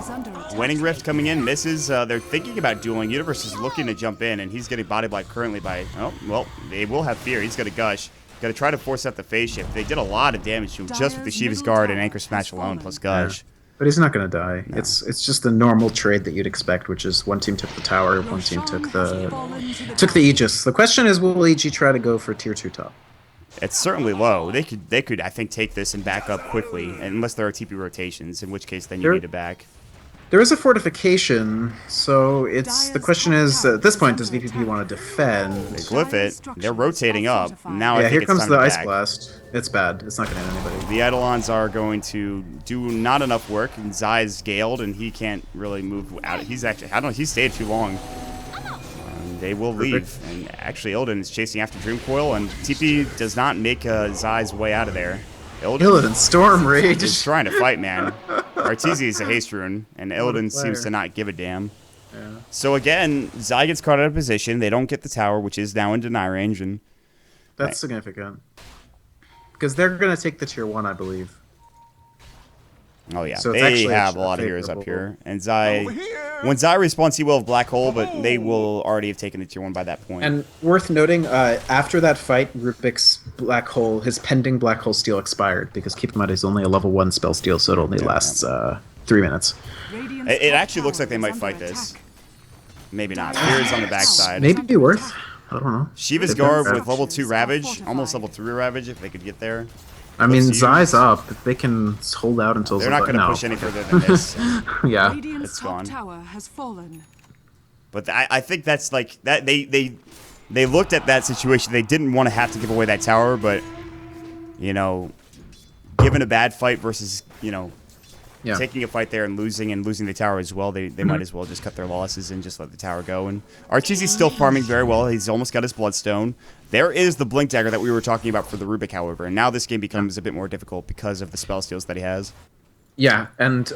Winning Rift coming in. Misses. They're thinking about dueling. Universe is looking to jump in, and he's getting body blocked currently by... Oh, well, they will have Fear. He's going to Gush. Got to try to force out the phase shift. They did a lot of damage to him just with the Shiva's Guard and Anchor Smash alone, plus Gush. Yeah. But he's not going to die. No. It's just the normal trade that you'd expect, which is one team took the tower, one team took the Aegis. The question is, will EG try to go for tier 2 top? It's certainly low. They could I think take this and back up quickly, unless there are TP rotations, in which case then you need to back. There is a fortification, so the question is at this point, does VPP want to defend? They glyph it. They're rotating up. Now I think here it's comes time the to Ice back. Blast. It's bad. It's not going to hit anybody. The Eidolons are going to do not enough work, and Zai's scaled, and he can't really move out. He's actually, I don't know, he stayed too long. They will leave, and actually Illidan is chasing after Dream Coil, and TP does not make Zai's way out of there. Illidan Storm Rage is trying to fight, man. Arteezy is a haste rune, and Illidan seems to not give a damn. Yeah. So again, Zai gets caught out of position. They don't get the tower, which is now in deny range, and that's significant because they're going to take the tier 1, I believe. Oh yeah, so they have a lot of heroes up here, and Zai, when Zai respawns, he will have Black Hole, but they will already have taken the tier 1 by that point. And worth noting, after that fight, Rubik's Black Hole, his pending Black Hole steal expired, because keep in mind he's only a level 1 spell steal, so it only lasts 3 minutes. It actually looks like they might fight this. Maybe not. Fear is on the backside. Maybe be worth. I don't know. Shiva's Guard with level 2 Ravage, almost level 3 Ravage if they could get there. I mean, Zai's up. They can hold out until... They're not going to push any further than this. Yeah. It's gone. Tower has fallen. But I think that's like... that. They looked at that situation. They didn't want to have to give away that tower, but, you know, given a bad fight versus, you know, taking a fight there and losing the tower as well, they might as well just cut their losses and just let the tower go. And Arteezy's still farming very well. He's almost got his Bloodstone. There is the Blink Dagger that we were talking about for the Rubik, however, and now this game becomes a bit more difficult because of the spell steals that he has. Yeah, and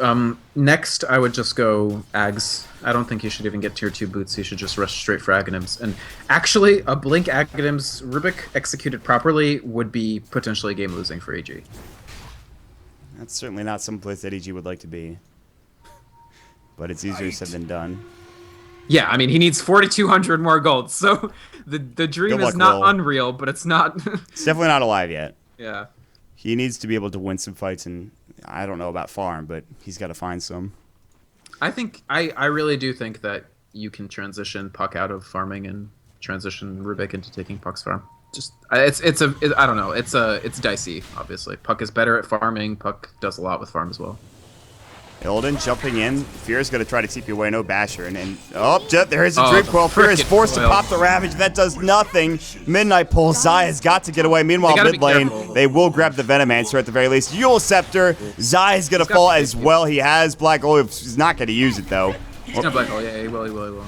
next I would just go Ags. I don't think he should even get tier 2 boots. He should just rush straight for Aghanims. And actually, a Blink Aghanims Rubik executed properly would be potentially game losing for AG. That's certainly not some place that EG would like to be. But it's easier said than done. Yeah, I mean, he needs 4,200 more gold, so the dream is not unreal, but it's not... It's definitely not alive yet. Yeah. He needs to be able to win some fights, and I don't know about farm, but he's got to find some. I really do think that you can transition Puck out of farming and transition Rubik into taking Puck's farm. Just I don't know. It's dicey, obviously. Puck is better at farming. Puck does a lot with farm as well. Illidan jumping in. Fear's going to try to TP away. No Basher. And oh, there is a Dream Coil. Fear is forced to pop the Ravage. That does nothing. Midnight Pulse. Zai has got to get away. Meanwhile, mid lane, they will grab the Venomancer at the very least. Yule Scepter. Zai is going to fall as well. He has Black Hole. He's not going to use it, though. He's not Black Hole. Yeah, he will.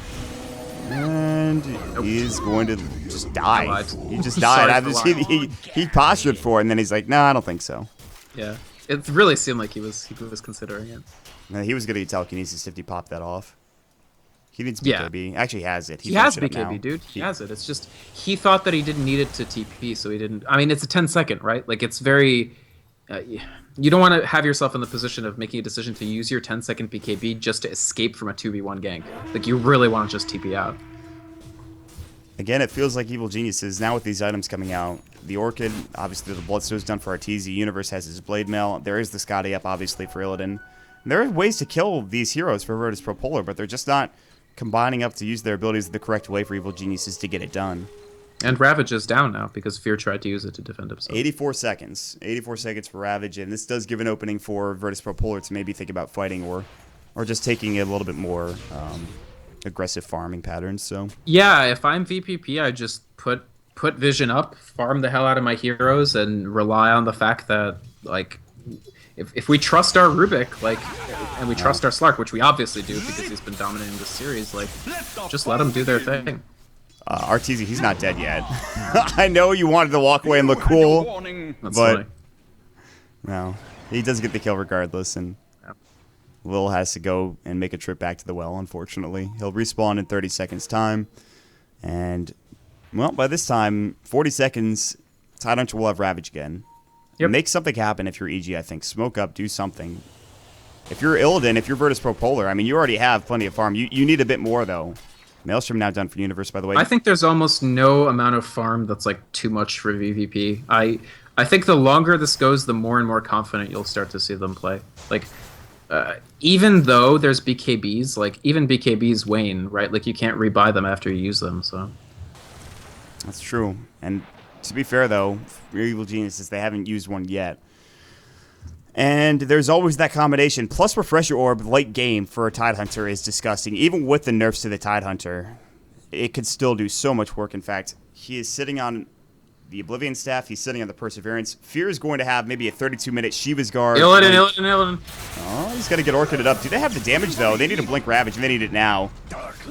And he's going to just die. He just died. He postured for it, and then he's like, no, I don't think so. Yeah. It really seemed like he was considering it. No, he was going to get telekinesis if he popped that off. He needs BKB. Actually, he has it. He has BKB, dude. He has it. It's just he thought that he didn't need it to TP, so he didn't. I mean, it's a 10-second, right? Like, it's very... you don't want to have yourself in the position of making a decision to use your 10-second BKB just to escape from a 2v1 gank. Like, you really want to just TP out. Again, it feels like Evil Geniuses, now with these items coming out, the Orchid, obviously the Bloodstone is done for Arteezy, Universe has his Blade Mail, there is the Scotty up, obviously, for Illidan. And there are ways to kill these heroes for Virtus.Pro Polar, but they're just not combining up to use their abilities the correct way for Evil Geniuses to get it done. And Ravage is down now, because Fear tried to use it to defend himself. 84 seconds. 84 seconds for Ravage, and this does give an opening for Virtus.Pro Polar to maybe think about fighting or just taking a little bit more... aggressive farming patterns. So yeah, if I'm VPP, I just put Vision up, farm the hell out of my heroes, and rely on the fact that, like, if we trust our Rubik, like, and we trust our Slark, which we obviously do because he's been dominating this series, like, just let them do their thing. RTZ, he's not dead yet. I know you wanted to walk away and look cool, That's but funny. no, he does get the kill regardless, and Lil has to go and make a trip back to the well, unfortunately. He'll respawn in 30 seconds time, and, well, by this time, 40 seconds, Tidehunter will have Ravage again. Yep. Make something happen if you're EG, I think. Smoke up, do something. If you're Illidan, if you're Virtus.Pro Polar, I mean, you already have plenty of farm. You need a bit more, though. Maelstrom now done for Universe, by the way. I think there's almost no amount of farm that's like too much for VVP. I think the longer this goes, the more and more confident you'll start to see them play. Like, even though there's BKBs, like even BKBs wane, right? Like you can't rebuy them after you use them. So that's true. And to be fair, though, for Evil Geniuses, they haven't used one yet. And there's always that combination. Plus Refresher Orb late game for a Tidehunter is disgusting. Even with the nerfs to the Tidehunter, it could still do so much work. In fact, he is sitting on the Oblivion Staff. He's sitting on the Perseverance. Fear is going to have maybe a 32-minute Shiva's Guard. Illidan. Oh, he's going to get Orchided up. Do they have the damage, though? They need a Blink Ravage, and they need it now.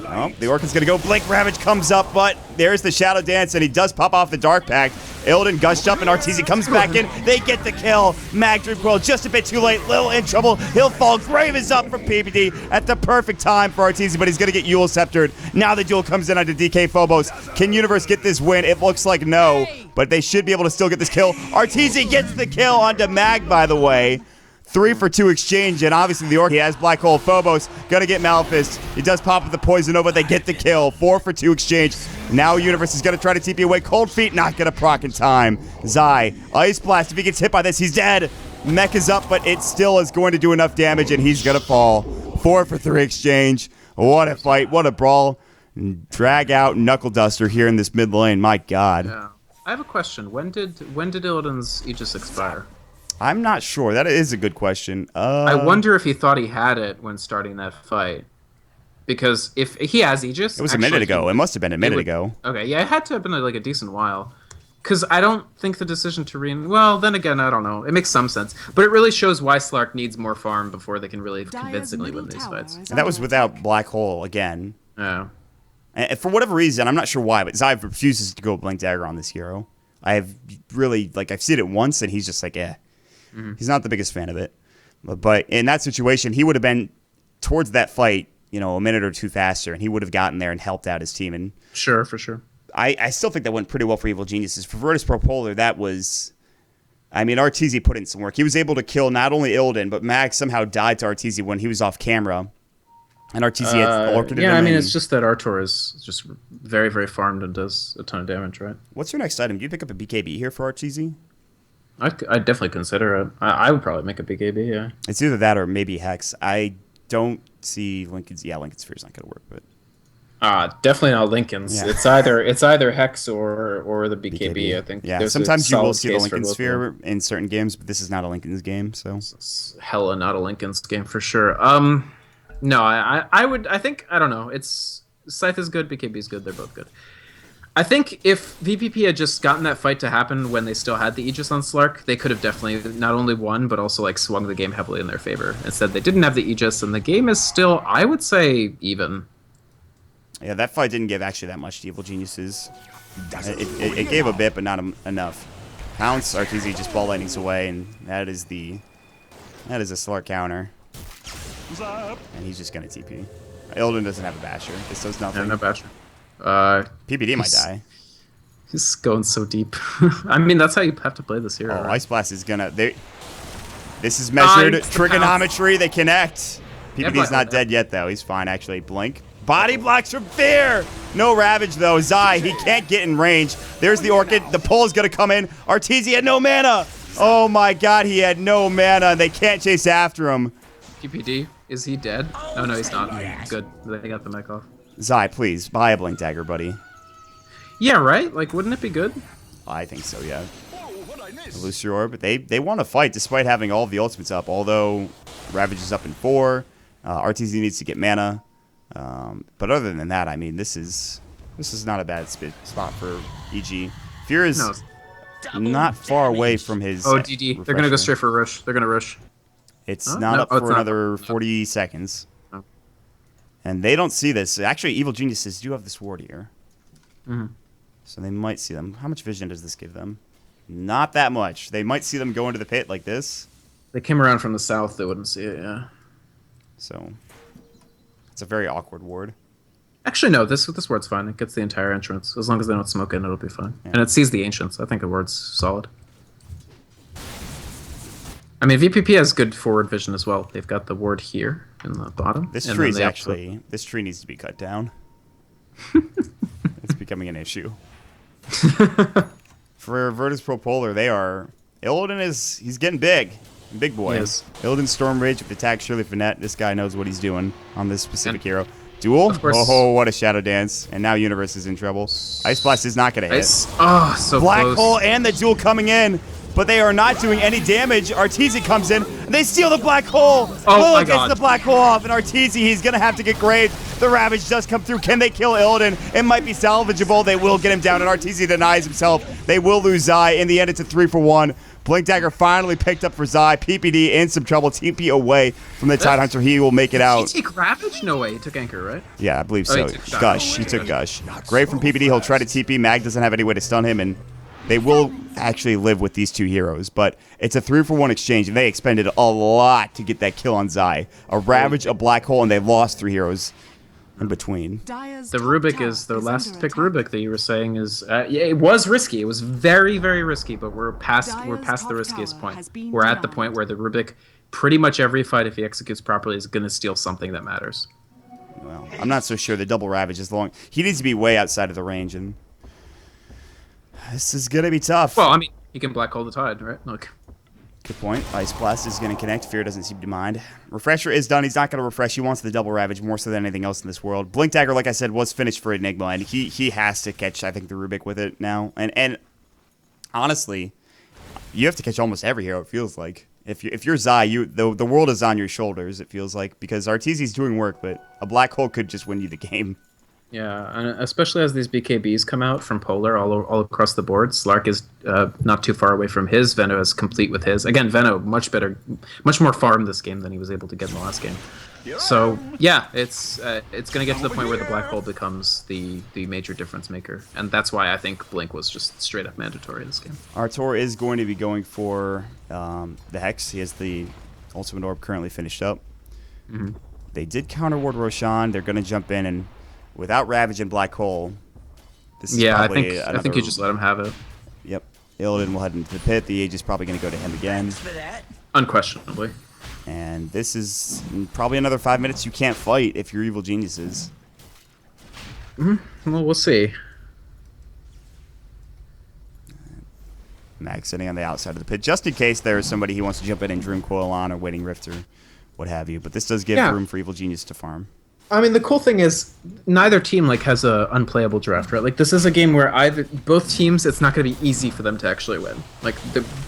Oh, the Orchid's going to go. Blink Ravage comes up, but there's the Shadow Dance, and he does pop off the Dark Pact. Illidan gushed up, and RTZ comes back in. They get the kill. Magdream Coil just a bit too late. Lil in trouble. He'll fall. Grave is up for PPD at the perfect time for RTZ, but he's going to get Yule Sceptered. Now the duel comes in onto DK Phobos. Can Universe get this win? It looks like no, but they should be able to still get this kill. RTZ gets the kill onto Mag, by the way. 3 for 2 exchange, and obviously the Orc, he has Black Hole. Phobos gonna get Malphist. He does pop with the Poison Nova. They get the kill. 4 for 2 exchange. Now Universe is gonna try to TP away. Cold Feet not gonna proc in time. Zai, Ice Blast. If he gets hit by this, he's dead. Mech is up, but it still is going to do enough damage, and he's gonna fall. 4 for 3 exchange. What a fight. What a brawl. Drag out Knuckle Duster here in this mid lane. My God. Yeah. I have a question. When did Illidan's Aegis expire? I'm not sure. That is a good question. I wonder if he thought he had it when starting that fight. Because if he has Aegis... It was a minute ago. It must have been a minute ago. Okay, yeah, it had to have been like a decent while. Because I don't think the decision to well, then again, I don't know. It makes some sense. But it really shows why Slark needs more farm before they can really convincingly win these fights. And that was without Black Hole again. Yeah. And for whatever reason, I'm not sure why, but Zai refuses to go Blink Dagger on this hero. I've really, like, I've seen it once, and he's just like, eh. Mm-hmm. He's not the biggest fan of it. But in that situation, he would have been towards that fight, you know, a minute or two faster, and he would have gotten there and helped out his team. And sure, for sure. I still think that went pretty well for Evil Geniuses. For Virtus.Pro Polar, that was... I mean, RTZ put in some work. He was able to kill not only Illidan, but Mag somehow died to RTZ when he was off camera. And RTZ had orchided him. Yeah, I mean, it's just that Artor is just very, very farmed and does a ton of damage, right? What's your next item? Do you pick up a BKB here for RTZ? I'd definitely consider it. I would probably make a BKB, yeah. It's either that or maybe Hex. I don't see Lincoln's... Yeah, Lincoln's Sphere is not going to work, but... definitely not Lincoln's. Yeah. It's either Hex or the BKB, I think. Yeah, sometimes you will see the Lincoln Sphere in certain games, but this is not a Lincoln's game, so... It's hella not a Lincoln's game for sure. No, I think, I don't know. It's... Scythe is good, BKB is good, they're both good. I think if VPP had just gotten that fight to happen when they still had the Aegis on Slark, they could have definitely not only won, but also like swung the game heavily in their favor. Instead, they didn't have the Aegis, and the game is still, I would say, even. Yeah, that fight didn't give actually that much to Evil Geniuses. It gave a bit, but not enough. Pounce, RTZ just ball lightnings away, and that is a Slark counter. And he's just gonna TP. Illidan doesn't have a basher. This does nothing. Yeah, no basher. PPD might die. He's going so deep. I mean, that's how you have to play this hero. Oh, right? Ice Blast is gonna... This is measured trigonometry. They connect. PPD's not dead yet, though. He's fine, actually. Blink. Body blocks from Fear. No Ravage, though. Zai, he can't get in range. There's the Orchid. The pull is gonna come in. RTZ had no mana. Oh, my God. He had no mana, and they can't chase after him. PPD, is he dead? Oh, no, he's not. Good. They got the mech off. Zai, please, buy a Blink Dagger, buddy. Yeah, right? Like, wouldn't it be good? I think so, yeah. Illusory Orb, but they want to fight despite having all of the ultimates up, although Ravage is up in 4. RTZ needs to get mana. But other than that, I mean, this is not a bad spot for EG. Fear is not far away from his... Oh, DD. They're going to go straight for Rush. They're going to Rush. It's not up for another 40 seconds. Oh. And they don't see this. Actually, Evil Geniuses do have this ward here. Mm-hmm. So they might see them. How much vision does this give them? Not that much. They might see them go into the pit like this. They came around from the south, they wouldn't see it, yeah. So it's a very awkward ward. Actually, no, this ward's fine. It gets the entire entrance. As long as they don't smoke in, it'll be fine. Yeah. And it sees the Ancients. I think the ward's solid. I mean, VPP has good forward vision as well. They've got the ward here in the bottom. This tree is actually... This tree needs to be cut down. It's becoming an issue. For Virtus.Pro Polar, they are... Illidan is... He's getting big. Big boy. Yes. Illidan Storm Rage with attack Shirley Finette. This guy knows what he's doing on this specific hero. Duel? Of course. Oh, what a Shadow Dance. And now Universe is in trouble. Ice Blast is not going to hit. Oh, so Black close. Hole and the Duel coming in. But they are not doing any damage. Arteezy comes in. And they steal the Black Hole. Oh my gets God. the Black Hole off. And Arteezy, he's going to have to get graved. The Ravage does come through. Can they kill Illidan? It might be salvageable. They will get him down. And Arteezy denies himself. They will lose Zai. In the end, it's a 3-for-1. Blink Dagger finally picked up for Zai. PPD in some trouble. TP away from the Tidehunter. He will make it out. Did he take Ravage? No way. He took Anchor, right? Yeah, I believe Oh, so. he took Gush. He took Gush. Great from PPD. He'll try to TP. Mag doesn't have any way to stun him, and they will actually live with these two heroes. But it's a 3-for-1 exchange, and they expended a lot to get that kill on Zai. A Ravage, a Black Hole, and they lost 3 heroes in between. The Rubik is the last pick Rubik that you were saying is yeah, it was risky. It was very, very risky, but we're past the riskiest point. We're at the point where the Rubik, pretty much every fight, if he executes properly, is going to steal something that matters. Well, I'm not so sure the double Ravage is long. He needs to be way outside of the range, and this is going to be tough. Well, I mean, he can Black Hole the Tide, right? Look. Good point. Ice Blast is going to connect. Fear doesn't seem to mind. Refresher is done. He's not going to refresh. He wants the double Ravage more so than anything else in this world. Blink Dagger, like I said, was finished for Enigma, and he has to catch, I think, the Rubik with it now. And honestly, you have to catch almost every hero, it feels like. If you're Zai, the world is on your shoulders, it feels like, because Arteezy's doing work, but a Black Hole could just win you the game. Yeah, and especially as these BKBs come out from Polar all across the board. Slark is not too far away from his. Veno is complete with his. Again, Veno, much more farm this game than he was able to get in the last game. So, yeah, it's going to get to the point where the Black Hole becomes the major difference maker. And that's why I think Blink was just straight up mandatory in this game. Artur is going to be going for the Hex. He has the Ultimate Orb currently finished up. Mm-hmm. They did counter ward Roshan. They're going to jump in and... Without Ravage and Black Hole, this is probably I think you just let him have it. Yep. Illidan will head into the pit. The Age is probably going to go to him again. Unquestionably. And this is probably another 5 minutes you can't fight if you're Evil Geniuses. Mm-hmm. Well, we'll see. Max sitting on the outside of the pit, just in case there is somebody he wants to jump in and Dream Coil on or Waiting Rift or what have you. But this does give room for Evil Genius to farm. I mean, the cool thing is neither team has a unplayable draft, right? Like, this is a game where both teams, it's not going to be easy for them to actually win. Like,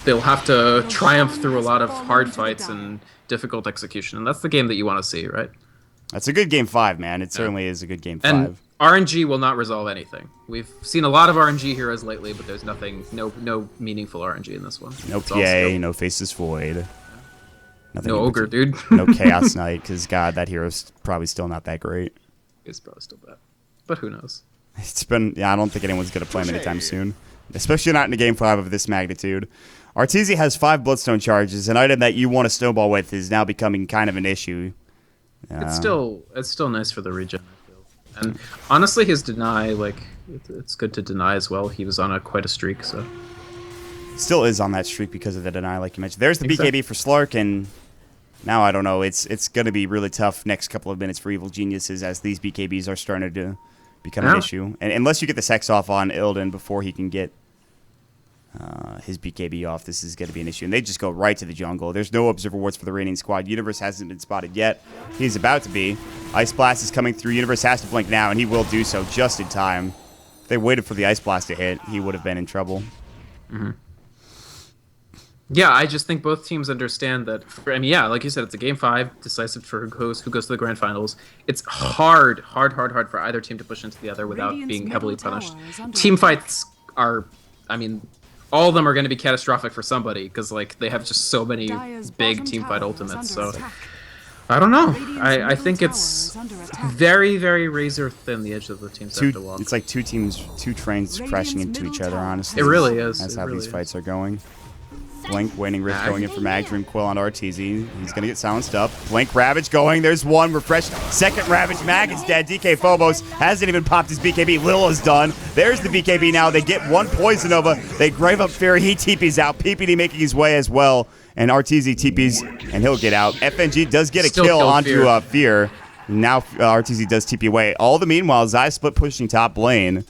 they'll have to triumph through a lot of hard fights and difficult execution, and that's the game that you want to see, right? That's a good game 5, man. It certainly is a good game 5. And RNG will not resolve anything. We've seen a lot of RNG heroes lately, but there's no meaningful RNG in this one. No PA, no Faceless Void. Nothing no Ogre, dude. No Chaos Knight, because, God, that hero's probably still not that great. It's probably still bad. But who knows? It's been... Yeah, I don't think anyone's going to play him anytime soon. Especially not in a game 5 of this magnitude. Arteezy has 5 Bloodstone charges. An item that you want to snowball with is now becoming kind of an issue. It's still nice for the regen, I feel. And honestly, his deny, it's good to deny as well. He was on quite a streak, so... Still is on that streak because of the deny, like you mentioned. There's the BKB for Slark, and... Now, I don't know, it's going to be really tough next couple of minutes for Evil Geniuses as these BKBs are starting to become an issue. And unless you get the Sex off on Illidan before he can get his BKB off, this is going to be an issue. And they just go right to the jungle. There's no Observer Wards for the Reigning Squad. Universe hasn't been spotted yet. He's about to be. Ice Blast is coming through. Universe has to blink now, and he will do so just in time. If they waited for the Ice Blast to hit, he would have been in trouble. Mm-hmm. Yeah, I just think both teams understand that. Like you said, it's a game 5, decisive for who goes to the grand finals. It's hard for either team to push into the other without being heavily punished. Team fights are, all of them are going to be catastrophic for somebody because like they have just so many Dire's big bottom team fight tower is ultimates. under So attack. I don't know. Radiant's I middle think tower it's is under attack. very, very razor thin the edge of the teams have to walk. It's like two teams, two trains crashing into each other, honestly. It really is. That's It how really these is. fights are going. Blink, Waning Rift Mag. going in for Mag, Dream Quill on RTZ. He's going to get silenced up. Blink, Ravage going. There's one. Refresh. Second Ravage. Mag is dead. DK Phobos hasn't even popped his BKB. Lil is done. There's the BKB now. They get one Poison Nova. They grave up Fury. He TP's out. PPD making his way as well. And RTZ TP's, and he'll get out. FNG does get a Still kill killed onto Fear. Now RTZ does TP away. All the meanwhile, Zai split pushing top lane.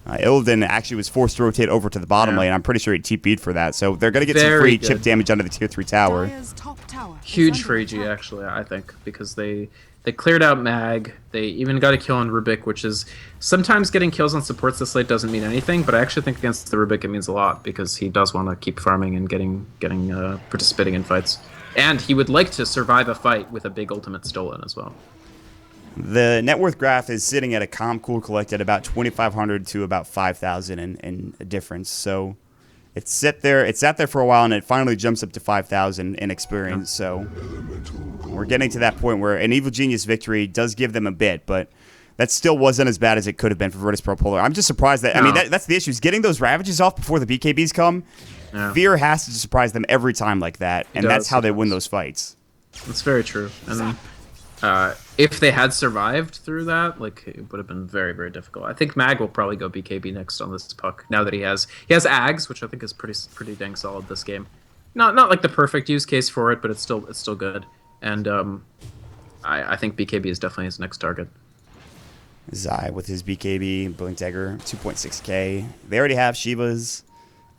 Illidan actually was forced to rotate over to the bottom lane. I'm pretty sure he TP'd for that. So they're going to get some free chip damage under the tier 3 tower. Dire's top tower is Huge under for AG, attack. actually, I think, because they cleared out Mag. They even got a kill on Rubik, which is sometimes getting kills on supports this late doesn't mean anything, but I actually think against the Rubik it means a lot because he does want to keep farming and getting participating in fights. And he would like to survive a fight with a big ultimate stolen as well. The net worth graph is sitting at a calm cool collect at about 2,500 to about 5,000 in a difference. So it's sat there for a while, and it finally jumps up to 5,000 in experience. So we're getting to that point where an Evil Genius victory does give them a bit, but that still wasn't as bad as it could have been for Virtus.Pro Polar. I'm just surprised that, I mean, that's the issue, is getting those Ravages off before the BKBs come. Yeah. Fear has to surprise them every time like that, and that's how they win does. those fights. That's very true. And if they had survived through that, like it would have been very, very difficult. I think Mag will probably go BKB next on this puck. Now that he has Ags, which I think is pretty dang solid this game. Not like the perfect use case for it, but it's still good. And I think BKB is definitely his next target. Zai with his BKB, Blink Dagger, 2.6k. They already have Shiva's.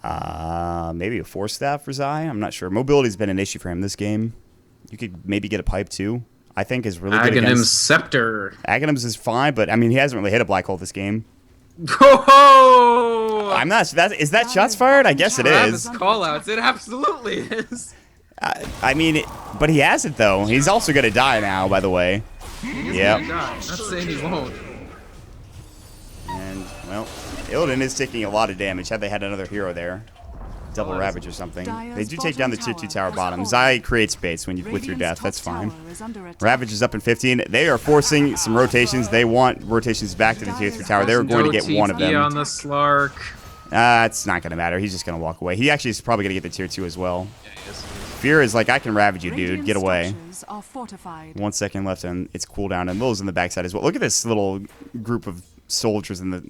Maybe a Force Staff for Zai. I'm not sure. Mobility's been an issue for him this game. You could maybe get a Pipe too. I think is really good Aghanim's against... Scepter. Aghanim's is fine, but I mean he hasn't really hit a black hole this game. Whoa! I'm not. Is that shots fired? I guess it is. Travis callouts. It absolutely is. I mean, but he hasn't though. He's also gonna die now. By the way. Yep. Not saying he won't. And well, Illidan is taking a lot of damage. Had they had another hero there, double Ravage or something, they do take down the tier 2 tower bottom. Zai creates space with your death. That's fine. Ravage is up in 15. They are forcing some rotations. They want rotations back to the tier 3 tower. They were going to get one of them. on the Slark. It's not going to matter. He's just going to walk away. He actually is probably going to get the tier 2 as well. Fear is like, I can Ravage you, dude. Get away. 1 second left and it's cooldown. And Lil's in the backside as well. Look at this little group of soldiers in the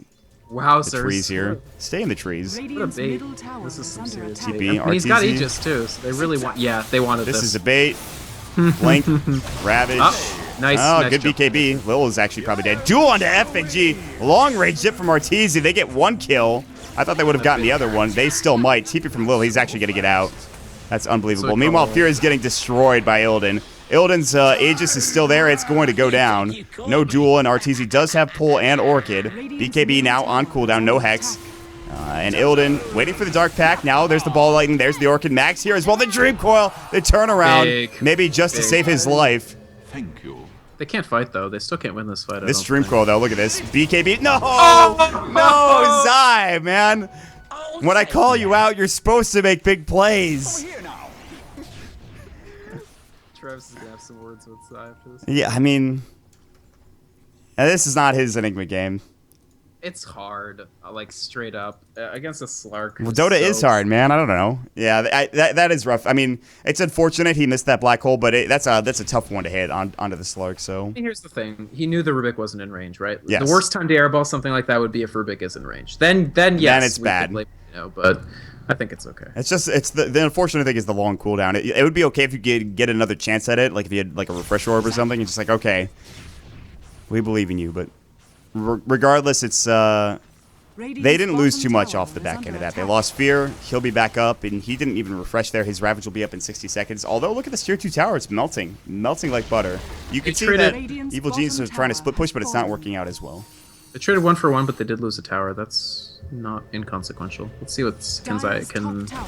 trees here. Stay in the trees. What a bait. This is some serious bait. TP, And he's got RTZ. Aegis too, so they really want. Yeah, they wanted this. This is a bait. Blink. Ravage. Nice. Oh, nice good jump. BKB. Lil is actually probably dead. Duel onto FNG. Long range zip from RTZ. They get one kill. I thought they would have gotten the other one. They still might. TP from Lil. He's actually going to get out. That's unbelievable. Meanwhile, Fear is getting destroyed by Illidan. Illidan's Aegis is still there. It's going to go down. No duel, and RTZ does have pull and Orchid. BKB now on cooldown. No Hex. And Illidan waiting for the Dark Pack. Now there's the Ball Lightning. There's the Orchid. Max here as well. The Dream Coil. The turnaround. Maybe just to save his life. Thank you. They can't fight though. They still can't win this fight. This Dream Coil, though. Look at this. BKB. No! No, Zai, man. When I call you out, you're supposed to make big plays. Travis is gonna have some words with Zai after this. Yeah, I mean, this is not his Enigma game. It's hard, like straight up against a Slark. Well, Dota is hard, man. I don't know. Yeah, that is rough. I mean, it's unfortunate he missed that black hole, but that's a tough one to hit onto the Slark. So Here's the thing: he knew the Rubik wasn't in range, right? Yes. The worst time to airball something like that would be if Rubik is in range. Then yes, it's we bad. could blame, but I think it's okay. it's the unfortunate thing is the long cooldown. It would be okay if you get another chance at it, like if you had like a refresh orb or something. It's just like, okay, we believe in you, but regardless, it's they didn't lose too much off the back end of that. They lost Fear. He'll be back up, and he didn't even refresh there. His Ravage will be up in 60 seconds. Although, look at this tier 2 tower. It's melting like butter. You can see that Evil Genius is trying to split push, but it's not working out as well. They traded 1 for 1, but they did lose a tower. That's not inconsequential. Let's see what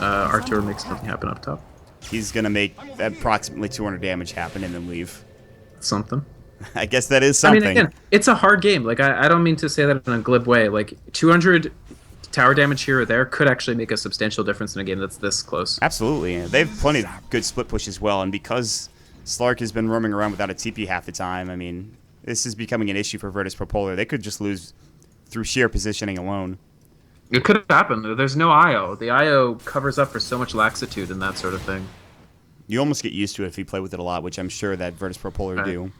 Artur make something happen up top. He's going to make approximately 200 damage happen and then leave. Something. I guess that is something. I mean, again, it's a hard game. Like, I don't mean to say that in a glib way. Like, 200 tower damage here or there could actually make a substantial difference in a game that's this close. Absolutely. They have plenty of good split push as well, and because Slark has been roaming around without a TP half the time, I mean, this is becoming an issue for Virtus.Pro Polar. They could just lose through sheer positioning alone. It could happen. There's no IO. The IO covers up for so much laxitude and that sort of thing. You almost get used to it if you play with it a lot, which I'm sure that Virtus.Pro Polar do.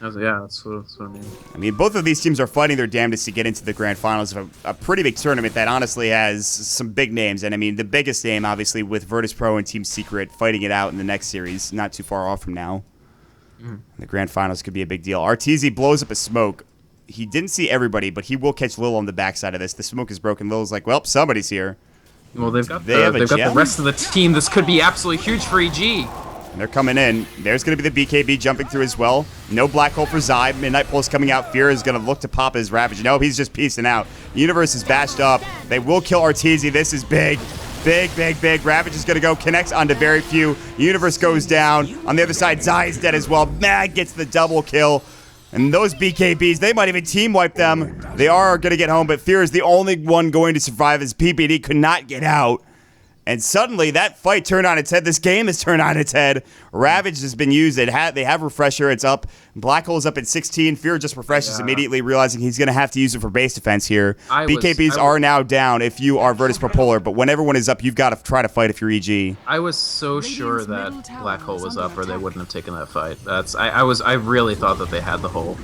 Yeah, that's what I mean. I mean, both of these teams are fighting their damnedest to get into the grand finals of a pretty big tournament that honestly has some big names. And I mean, the biggest name, obviously, with Virtus.Pro and Team Secret fighting it out in the next series, not too far off from now. The grand finals could be a big deal. RTZ blows up a smoke. He didn't see everybody, but he will catch Lil on the backside of this. The smoke is broken. Lil's like, well, somebody's here. Well, they've got the rest of the team. This could be absolutely huge for EG. And they're coming in. There's going to be the BKB jumping through as well. No black hole for Zai. Midnight Pulse coming out. Fear is going to look to pop his Ravage. No, he's just piecing out. Universe is bashed up. They will kill RTZ. This is big. Big, big, big. Ravage is going to go. Connects onto very few. Universe goes down. On the other side, Zai is dead as well. Mag gets the double kill. And those BKBs, they might even team wipe them. They are going to get home, but Fear is the only one going to survive as PPD could not get out. And suddenly, that fight turned on its head. This game has turned on its head. Ravage has been used. They have Refresher. It's up. Black Hole's up at 16. Fear just refreshes immediately, realizing he's going to have to use it for base defense here. BKBs are now down if you are Virtus.Pro Polar, but when everyone is up, you've got to try to fight if you're EG. I was so sure that Black Hole was up, or they wouldn't have taken that fight. I really thought that they had the hole.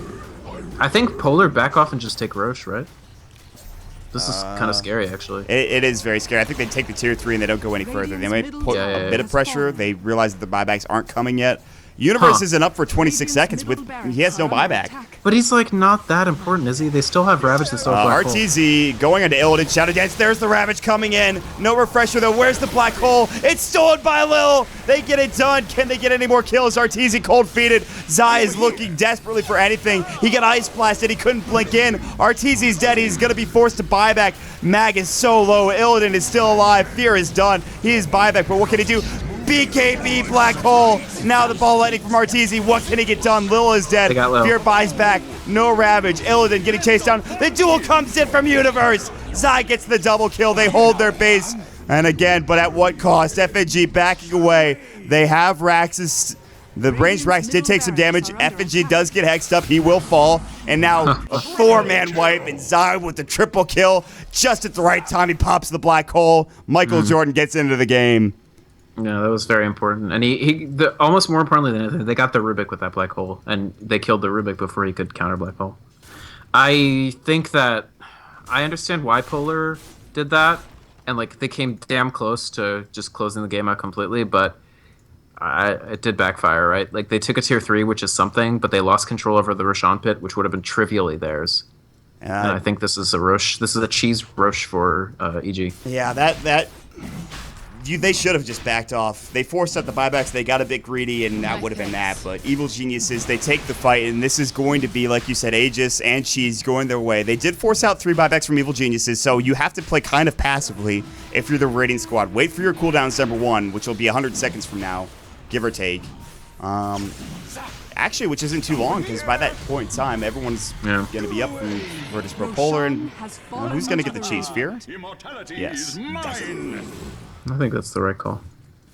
I think Polar back off and just take Roche, right? This is kind of scary, actually. It is very scary. I think they take the tier 3 and they don't go any further. They might put a bit of pressure. They realize that the buybacks aren't coming yet. Universe isn't up for 26 seconds. He has no buyback. But he's like not that important, is he? They still have Ravage. They still have Black Hole. RTZ going into Illidan. Shadow Dance. There's the Ravage coming in. No Refresher, though. Where's the Black Hole? It's stolen by Lil. They get it done. Can they get any more kills? RTZ cold-feeded. Zai is looking desperately for anything. He got ice blasted. He couldn't blink in. RTZ's dead. He's going to be forced to buy back. Mag is so low. Illidan is still alive. Fear is done. He is buyback, but what can he do? BKB Black Hole. Now the ball lightning from RTZ. What can he get done? Lil is dead. Fear buys back. No Ravage. Illidan getting chased down. The duel comes in from Universe. Zai gets the double kill. They hold their base. And again, but at what cost? FNG backing away. They have Rax's. The ranged Rax did take some damage. FNG does get hexed up. He will fall. And now a 4-man wipe. And Zai with the triple kill. Just at the right time, he pops the Black Hole. Michael Jordan gets into the game. Yeah, that was very important. And almost more importantly than anything, they got the Rubik with that Black Hole, and they killed the Rubik before he could counter Black Hole. I think that I understand why Polar did that, and like they came damn close to just closing the game out completely, but it did backfire, right? Like they took a tier 3, which is something, but they lost control over the Roshan pit, which would have been trivially theirs. And I think this is a Roche. This is a cheese Roche for EG. Yeah, they should have just backed off. They forced out the buybacks. They got a bit greedy, and that would have been that. But Evil Geniuses, they take the fight, and this is going to be, like you said, Aegis and Cheese going their way. They did force out 3 buybacks from Evil Geniuses, so you have to play kind of passively if you're the raiding squad. Wait for your cooldowns, number 1, which will be 100 seconds from now, give or take. Actually, which isn't too long, because by that point in time, everyone's going to be up from Virtus.Pro Polar, and who's going to get the Cheese? Fear? Yes. I think that's the right call.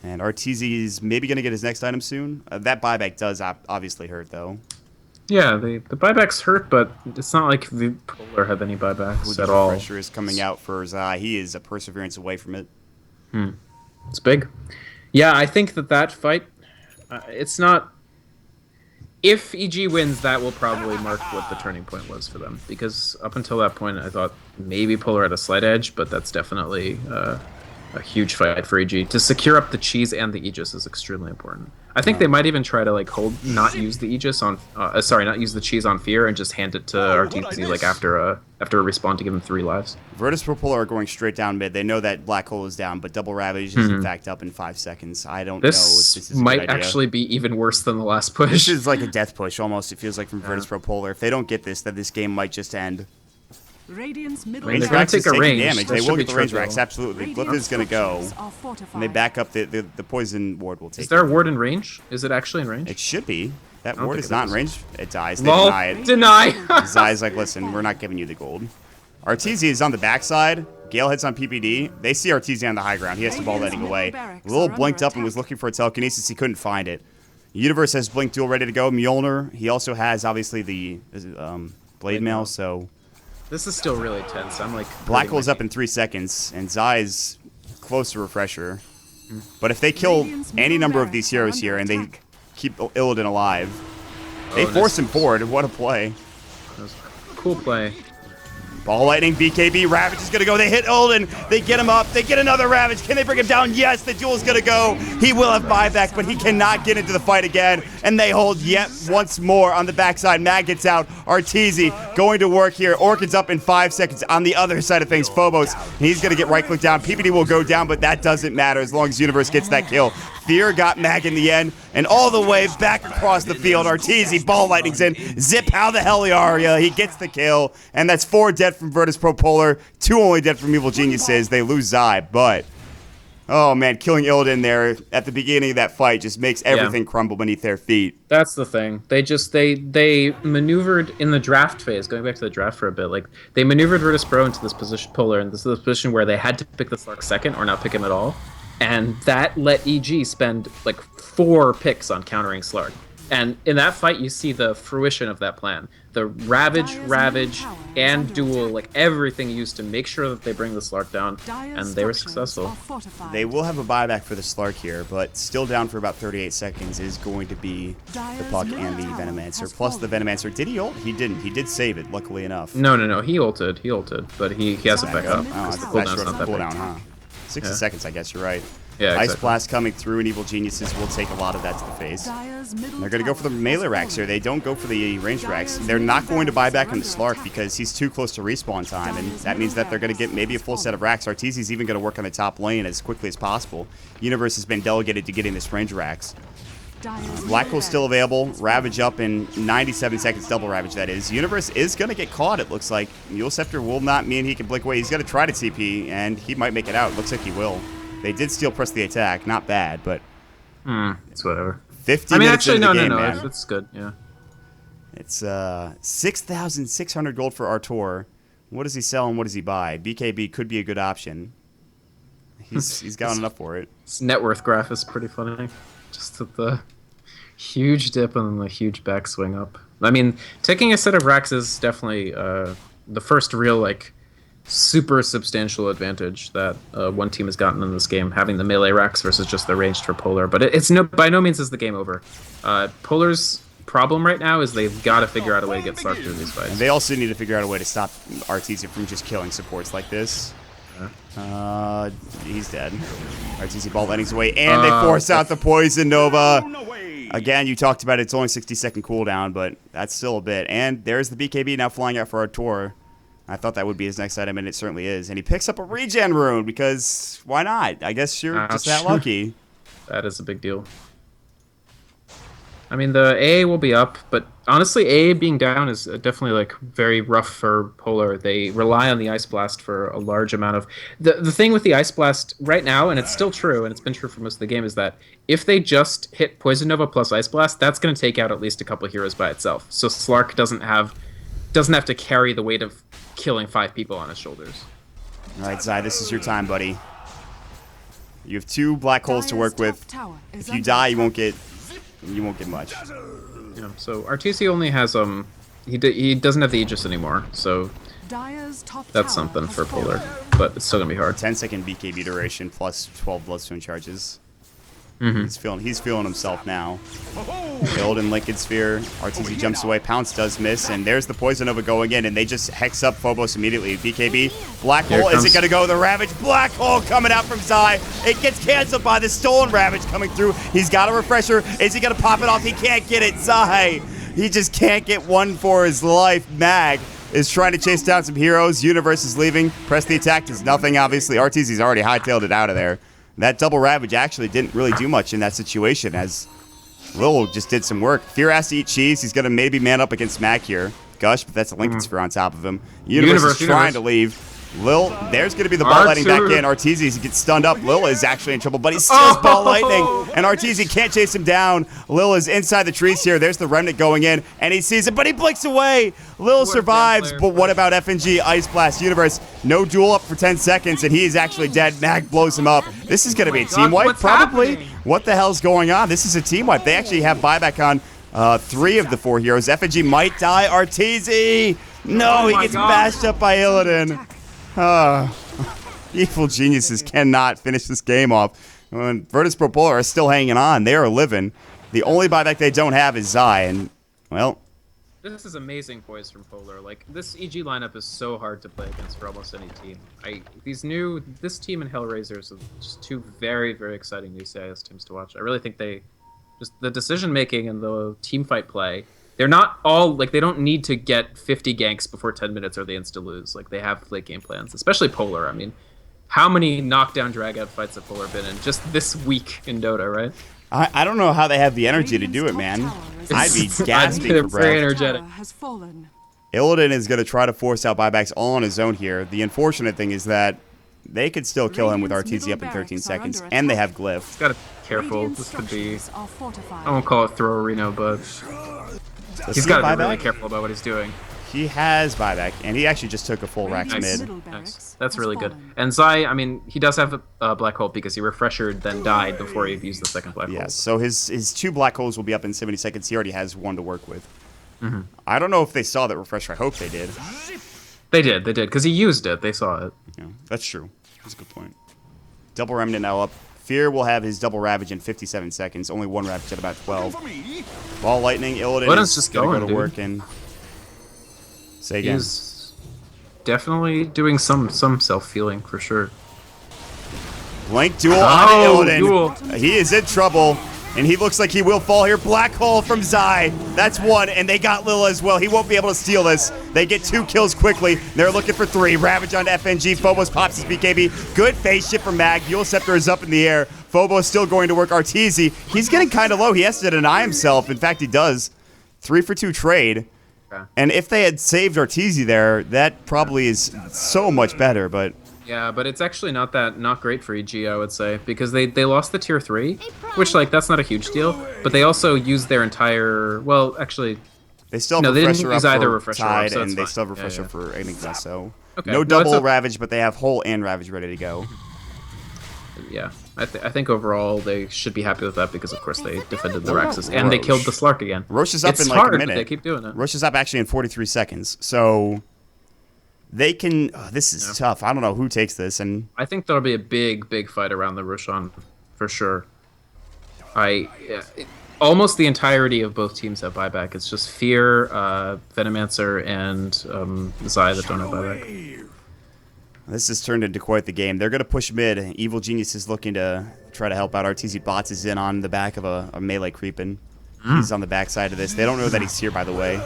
And RTZ is maybe going to get his next item soon. That buyback does obviously hurt, though. Yeah, the buybacks hurt, but it's not like the Polar have any buybacks at all. Pressure is coming out for Zai. He is a perseverance away from it. It's big. Yeah, I think that fight, it's not... If EG wins, that will probably mark what the turning point was for them. Because up until that point, I thought maybe Polar had a slight edge, but that's definitely... a huge fight for EG. To secure up the Cheese and the Aegis is extremely important. I think they might even try to not use the Aegis on, not use the Cheese on Fear and just hand it to RTZ like after a respawn to give him 3 lives. Virtus.Pro Polar are going straight down mid. They know that Black Hole is down, but Double Ravage is in fact up in 5 seconds. I don't know if this is a good might idea. actually be even worse than the last push. This is like a death push almost. It feels like from Virtus.Pro Polar. If they don't get this, then this game might just end. Range Racks is taking damage. They will get the range trivial. racks, absolutely. Blip is going to go. And they back up. The poison ward will take Is there a it. ward in range? Is it actually in range? It should be. That ward is not in range. It dies. They Lol, deny it. deny. Zai's like, listen, we're not giving you the gold. Arteezy is on the backside. Gale heads on PPD. They see Arteezy on the high ground. He has to ball letting away. Lil blinked up and was looking for a telekinesis. He couldn't find it. Universe has Blink Duel ready to go. Mjolnir, he also has, obviously, the Blade Mail, so... This is still really tense. I'm like... Black Hole's up in 3 seconds, and Zai's close to Refresher. But if they kill any number of these heroes here, and they keep Illidan alive, they force him forward. What a play. That was a cool play. Ball Lightning, BKB, Ravage is going to go. They hit Illidan. They get him up. They get another Ravage. Can they bring him down? Yes, the duel's going to go. He will have buyback, but he cannot get into the fight again. And they hold yet once more on the backside. Mag gets out. Arteezy going to work here. Orchid's up in 5 seconds. On the other side of things, Phobos, he's going to get right-click down. PPD will go down, but that doesn't matter as long as Universe gets that kill. Fear got Mag in the end, and all the way back across the field, Arteezy, Ball Lightning's in. Zip, how the hell are ya? He gets the kill, and that's 4 dead from Virtus.Pro Polar, 2 only dead from Evil Geniuses. They lose Zai, but, oh man, killing Illidan there at the beginning of that fight just makes everything crumble beneath their feet. That's the thing. They maneuvered in the draft phase, going back to the draft for a bit, like, they maneuvered Virtus.Pro into this position, Polar, and this is the position where they had to pick the Slark second or not pick him at all. And that let EG spend like 4 picks on countering Slark. And in that fight, you see the fruition of that plan. The Ravage, and Duel, like everything used to make sure that they bring the Slark down, and they were successful. They will have a buyback for the Slark here, but still down for about 38 seconds is going to be the Puck and the Venomancer. Plus the Venomancer, did he ult? He didn't. He did save it, luckily enough. No, he ulted, but he has it back up. Oh, The that's cooldown's not that big. cooldown, huh? 60 seconds, I guess you're right. Yeah, Ice exactly. Blast coming through, and Evil Geniuses will take a lot of that to the face. They're going to go for the melee racks here. They don't go for the range racks. They're not going to buy back on the Slark because he's too close to respawn time, and that means that they're going to get maybe a full set of racks. Arteezy's even going to work on the top lane as quickly as possible. Universe has been delegated to getting this range racks. Black Hole's still available. Ravage up in 97 seconds. Double Ravage, that is. Universe is going to get caught, it looks like. Mule Scepter will not mean he can blink away. He's going to try to TP, and he might make it out. Looks like he will. They did steal press the attack. Not bad, but... It's whatever. 50 minutes into the game, no. man. It's good, yeah. It's 6,600 gold for Artur. What does he sell and what does he buy? BKB could be a good option. He's got enough for it. His net worth graph is pretty funny. Just at the huge dip and then the huge backswing up. I mean, taking a set of racks is definitely the first real, like, super substantial advantage that one team has gotten in this game, having the melee racks versus just the ranged for Polar. But it's by no means is the game over. Polar's problem right now is they've got to figure out a way to get Slark through these fights. And they also need to figure out a way to stop Arteezy from just killing supports like this. He's dead. Arteezy Ball Lightning's away, and they force out the Poison Nova. Again, you talked about it's only 60-second cooldown, but that's still a bit. And there's the BKB now flying out for Artur. I thought that would be his next item, and it certainly is. And he picks up a regen rune, because why not? I guess you're just that lucky. That is a big deal. I mean, the AA will be up, but honestly, AA being down is definitely like very rough for Polar. They rely on the Ice Blast for a large amount of... The thing with the Ice Blast right now, and it's still true, and it's been true for most of the game, is that if they just hit Poison Nova plus Ice Blast, that's going to take out at least a couple heroes by itself. So Slark doesn't have to carry the weight of killing 5 people on his shoulders. All right, Zai, this is your time, buddy. You have 2 black holes to work with. If you die, you won't get much. Yeah, so Arteezy only has he doesn't have the Aegis anymore, so that's something for Polar, but it's still gonna be hard. 10-second BKB duration plus 12 Bloodstone charges. Mm-hmm. He's feeling himself now. Build in Liquid Sphere. Arteezy jumps away. Pounce does miss, and there's the Poison Nova going in, and they just hex up Phobos immediately. BKB. Black Hole. Is it going to go? The Ravage. Black Hole coming out from Zai. It gets canceled by the Stolen Ravage coming through. He's got a Refresher. Is he going to pop it off? He can't get it. Zai. He just can't get one for his life. Mag is trying to chase down some heroes. Universe is leaving. Press the attack does nothing, obviously. Arteezy's already hightailed it out of there. That double Ravage actually didn't really do much in that situation, as Lil just did some work. Fear has to eat cheese. He's going to maybe man up against Mac here. Gush, but that's a Lincoln Sphere on top of him. Universe is trying to leave. Lil, there's going to be the ball lightning back in. Arteezy gets stunned up. Lil is actually in trouble, but he steals ball lightning, and Arteezy can't chase him down. Lil is inside the trees here. There's the remnant going in, and he sees it, but he blinks away. Lil survives, but what about FNG Ice Blast Universe? No duel up for 10 seconds, and he is actually dead. Mag blows him up. This is going to be a team wipe, probably. What the hell's going on? This is a team wipe. They actually have buyback on 3 of the 4 heroes. FNG might die. Arteezy! No, he gets bashed up by Illidan. Evil geniuses cannot finish this game off. Virtus.Pro Polar are still hanging on. They are living. The only buyback they don't have is Zai, and, well... This is amazing poise from Polar. Like, this EG lineup is so hard to play against for almost any team. This team and Hellraisers are just 2 very, very exciting new CIS teams to watch. I really think the decision-making and the team fight play, they're not all, like, they don't need to get 50 ganks before 10 minutes or they insta-lose. Like, they have late game plans, especially Polar. I mean, how many knockdown drag-out fights have Polar been in just this week in Dota, right? I don't know how they have the energy to do it, man. I'd be gasping for breath. Very energetic. Illidan is going to try to force out buybacks all on his own here. The unfortunate thing is that they could still kill him with Arteezy up in 13 seconds, and they have Glyph. Gotta be careful. This could be... I won't call it throw arena, but... He's gotta be really careful about what he's doing. He has buyback, and he actually just took a full Rax mid. Nice. That's really good. And Zai, I mean, he does have a black hole because he refreshed, then died before he used the second black hole. Yes, so his 2 black holes will be up in 70 seconds. He already has 1 to work with. I don't know if they saw that refresher. I hope they did. They did, because he used it. They saw it. Yeah, that's true. That's a good point. Double Remnant now up. Fear will have his double Ravage in 57 seconds. Only 1 Ravage at about 12. Ball Lightning, Illidan is just going to go to work and... Say again. He's definitely doing some self-feeling for sure. Blank duel on Illidan. He is in trouble, and he looks like he will fall here. Black hole from Zai. That's 1, and they got Lil as well. He won't be able to steal this. They get 2 kills quickly. They're looking for 3. Ravage on FNG. Phobos pops his BKB. Good phase shift from Mag. Fuel Scepter is up in the air. Phobos still going to work. Arteezy. He's getting kind of low. He has to deny himself. In fact, he does. 3 for 2 trade. And if they had saved Arteezy there, that probably is so much better, but... Yeah, but it's actually not great for EG, I would say, because they lost the tier 3, which, like, that's not a huge deal, but they also used their entire... Well, actually... They still have Refresher up for Tide, and they still have Refresher for Enigma, so... Okay. No double Ravage, but they have Hole and Ravage ready to go. Yeah, I think overall they should be happy with that because, of course, they defended the Raxus and they killed the Slark again. Roche is up in like a minute. But they keep doing it. Roche is up actually in 43 seconds, so they can... this is tough. I don't know who takes this, and... I think there'll be a big fight around the Roshan, for sure. Almost the entirety of both teams have buyback. It's just Fear, Venomancer, and Zai that don't have buyback. This has turned into quite the game. They're going to push mid. Evil Genius is looking to try to help out. Arteezy Bots is in on the back of a melee creeping. He's on the back side of this. They don't know that he's here, by the way.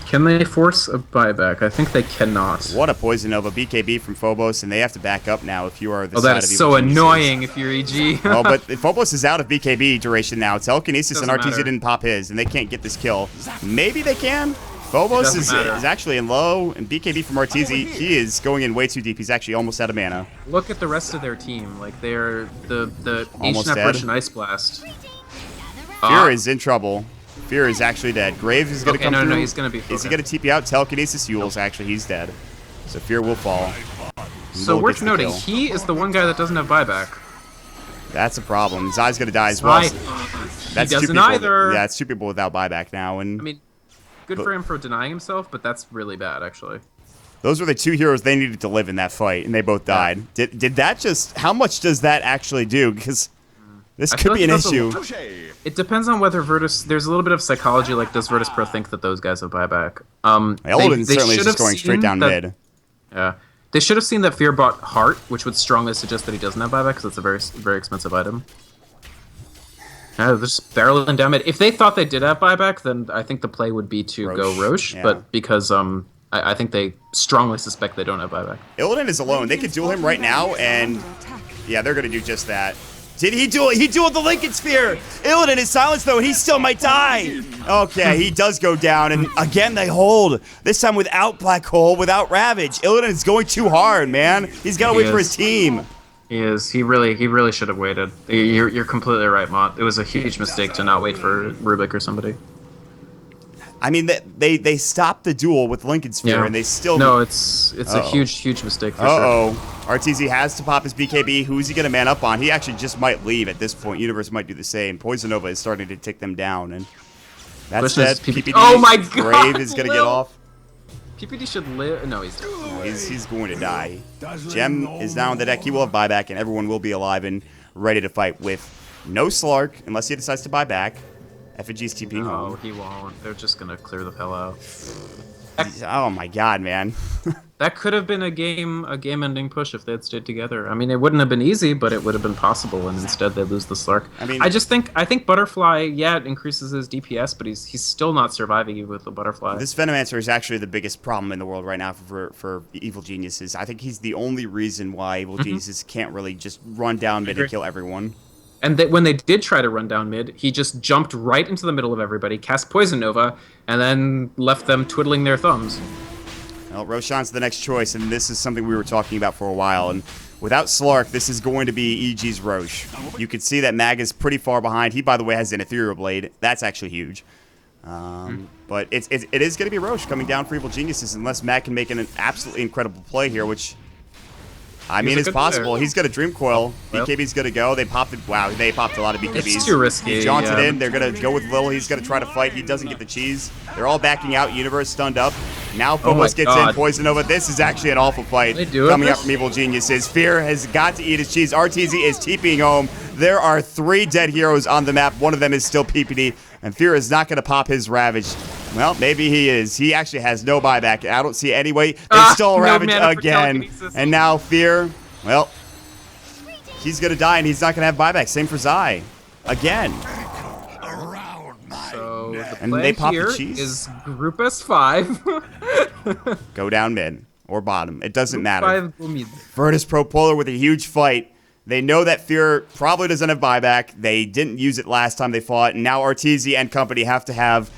Can they force a buyback? I think they cannot. What a Poison Nova. BKB from Phobos, and they have to back up now if you are the side of Evil Geniuses. Oh, that is so annoying if you're EG. Oh, but Phobos is out of BKB duration now. Telekinesis and Arteezy didn't pop his, and they can't get this kill. Maybe they can. Phobos is actually in low, and BKB from Arteezy, he is going in way too deep. He's actually almost out of mana. Look at the rest of their team. Like, they're the H-Snap Russian Ice Blast. Fear is in trouble. Fear is actually dead. Graves is going to come through. No, he's going to be... Is he going to TP out? Telekinesis Yules, actually, he's dead. So Fear will fall. So worth noting, he is the one guy that doesn't have buyback. That's a problem. Zai's going to die as well. That's he doesn't either. Yeah, it's 2 people without buyback now. And I mean, good for him for denying himself, but that's really bad, actually. Those were the 2 heroes they needed to live in that fight, and they both died. Did that just... How much does that actually do? Because this could be an issue. It depends on whether Virtus... There's a little bit of psychology, like, does Virtus.Pro think that those guys have buyback? Elden certainly is just going straight down mid. Yeah. They should have seen that Fear bought Heart, which would strongly suggest that he doesn't have buyback, because it's a very, very expensive item. Yeah, they're just barreling down mid. If they thought they did have buyback, then I think the play would be to go Roche, but because I think they strongly suspect they don't have buyback. Illidan is alone. They could duel him right now, and yeah, they're going to do just that. Did he do it? He dueled the Lincoln Sphere. Illidan is silenced, though, and he still might die. Okay, he does go down, and again, they hold. This time without Black Hole, without Ravage. Illidan is going too hard, man. He's got to wait for his team. He is. He really should have waited. You're completely right, Mott. It was a huge mistake to not wait for Rubik or somebody. I mean, they stopped the duel with Lincoln Sphere, and they still... No, it's a huge mistake for sure. Uh-oh. RTZ has to pop his BKB. Who's he going to man up on? He actually just might leave at this point. Universe might do the same. Poison Nova is starting to tick them down, and that's that. PPD. Oh my god! Brave is going to get off. PPD should live. No, he's dead. No, he's going to die. Gem is now on the deck. He will have buyback, and everyone will be alive and ready to fight with no Slark, unless he decides to buy back. Effigy's TPing home. No, he won't. They're just going to clear the hell out. Oh my god, man. That could have been a game-ending push if they had stayed together. I mean, it wouldn't have been easy, but it would have been possible, and instead they lose the Slark. I mean, I think Butterfly, yeah, it increases his DPS, but he's still not surviving even with the Butterfly. This Venomancer is actually the biggest problem in the world right now for Evil Geniuses. I think he's the only reason why Evil Geniuses can't really just run down mid and kill everyone. And when they did try to run down mid, he just jumped right into the middle of everybody, cast Poison Nova, and then left them twiddling their thumbs. Well, Roshan's the next choice, and this is something we were talking about for a while. And without Slark, this is going to be EG's Roche. You can see that Mag is pretty far behind. He, by the way, has an Ethereal Blade. That's actually huge. But it is going to be Roche coming down for Evil Geniuses unless Mag can make an absolutely incredible play here, which... I mean, it's possible. He's got a Dream Coil. BKB's going to go. They popped it. Wow, they popped a lot of BKBs. It's too risky. He jaunted in. They're going to go with Lil. He's going to try to fight. He doesn't get the cheese. They're all backing out. Universe stunned up. Now Phobos gets in. Poison Nova. This is actually an awful fight coming up from Evil Geniuses. Fear has got to eat his cheese. RTZ is TPing home. There are 3 dead heroes on the map. One of them is still PPD. And Fear is not going to pop his Ravage. Well, maybe he is. He actually has no buyback. I don't see any way. They stole Ravage again. And now Fear... Well, he's going to die, and he's not going to have buyback. Same for Zai. Again. So and they pop here the cheese. Is Group S5. Go down mid or bottom. It doesn't matter. Mid. Virtus.Pro Polar with a huge fight. They know that Fear probably doesn't have buyback. They didn't use it last time they fought, and now RTZ and company have to have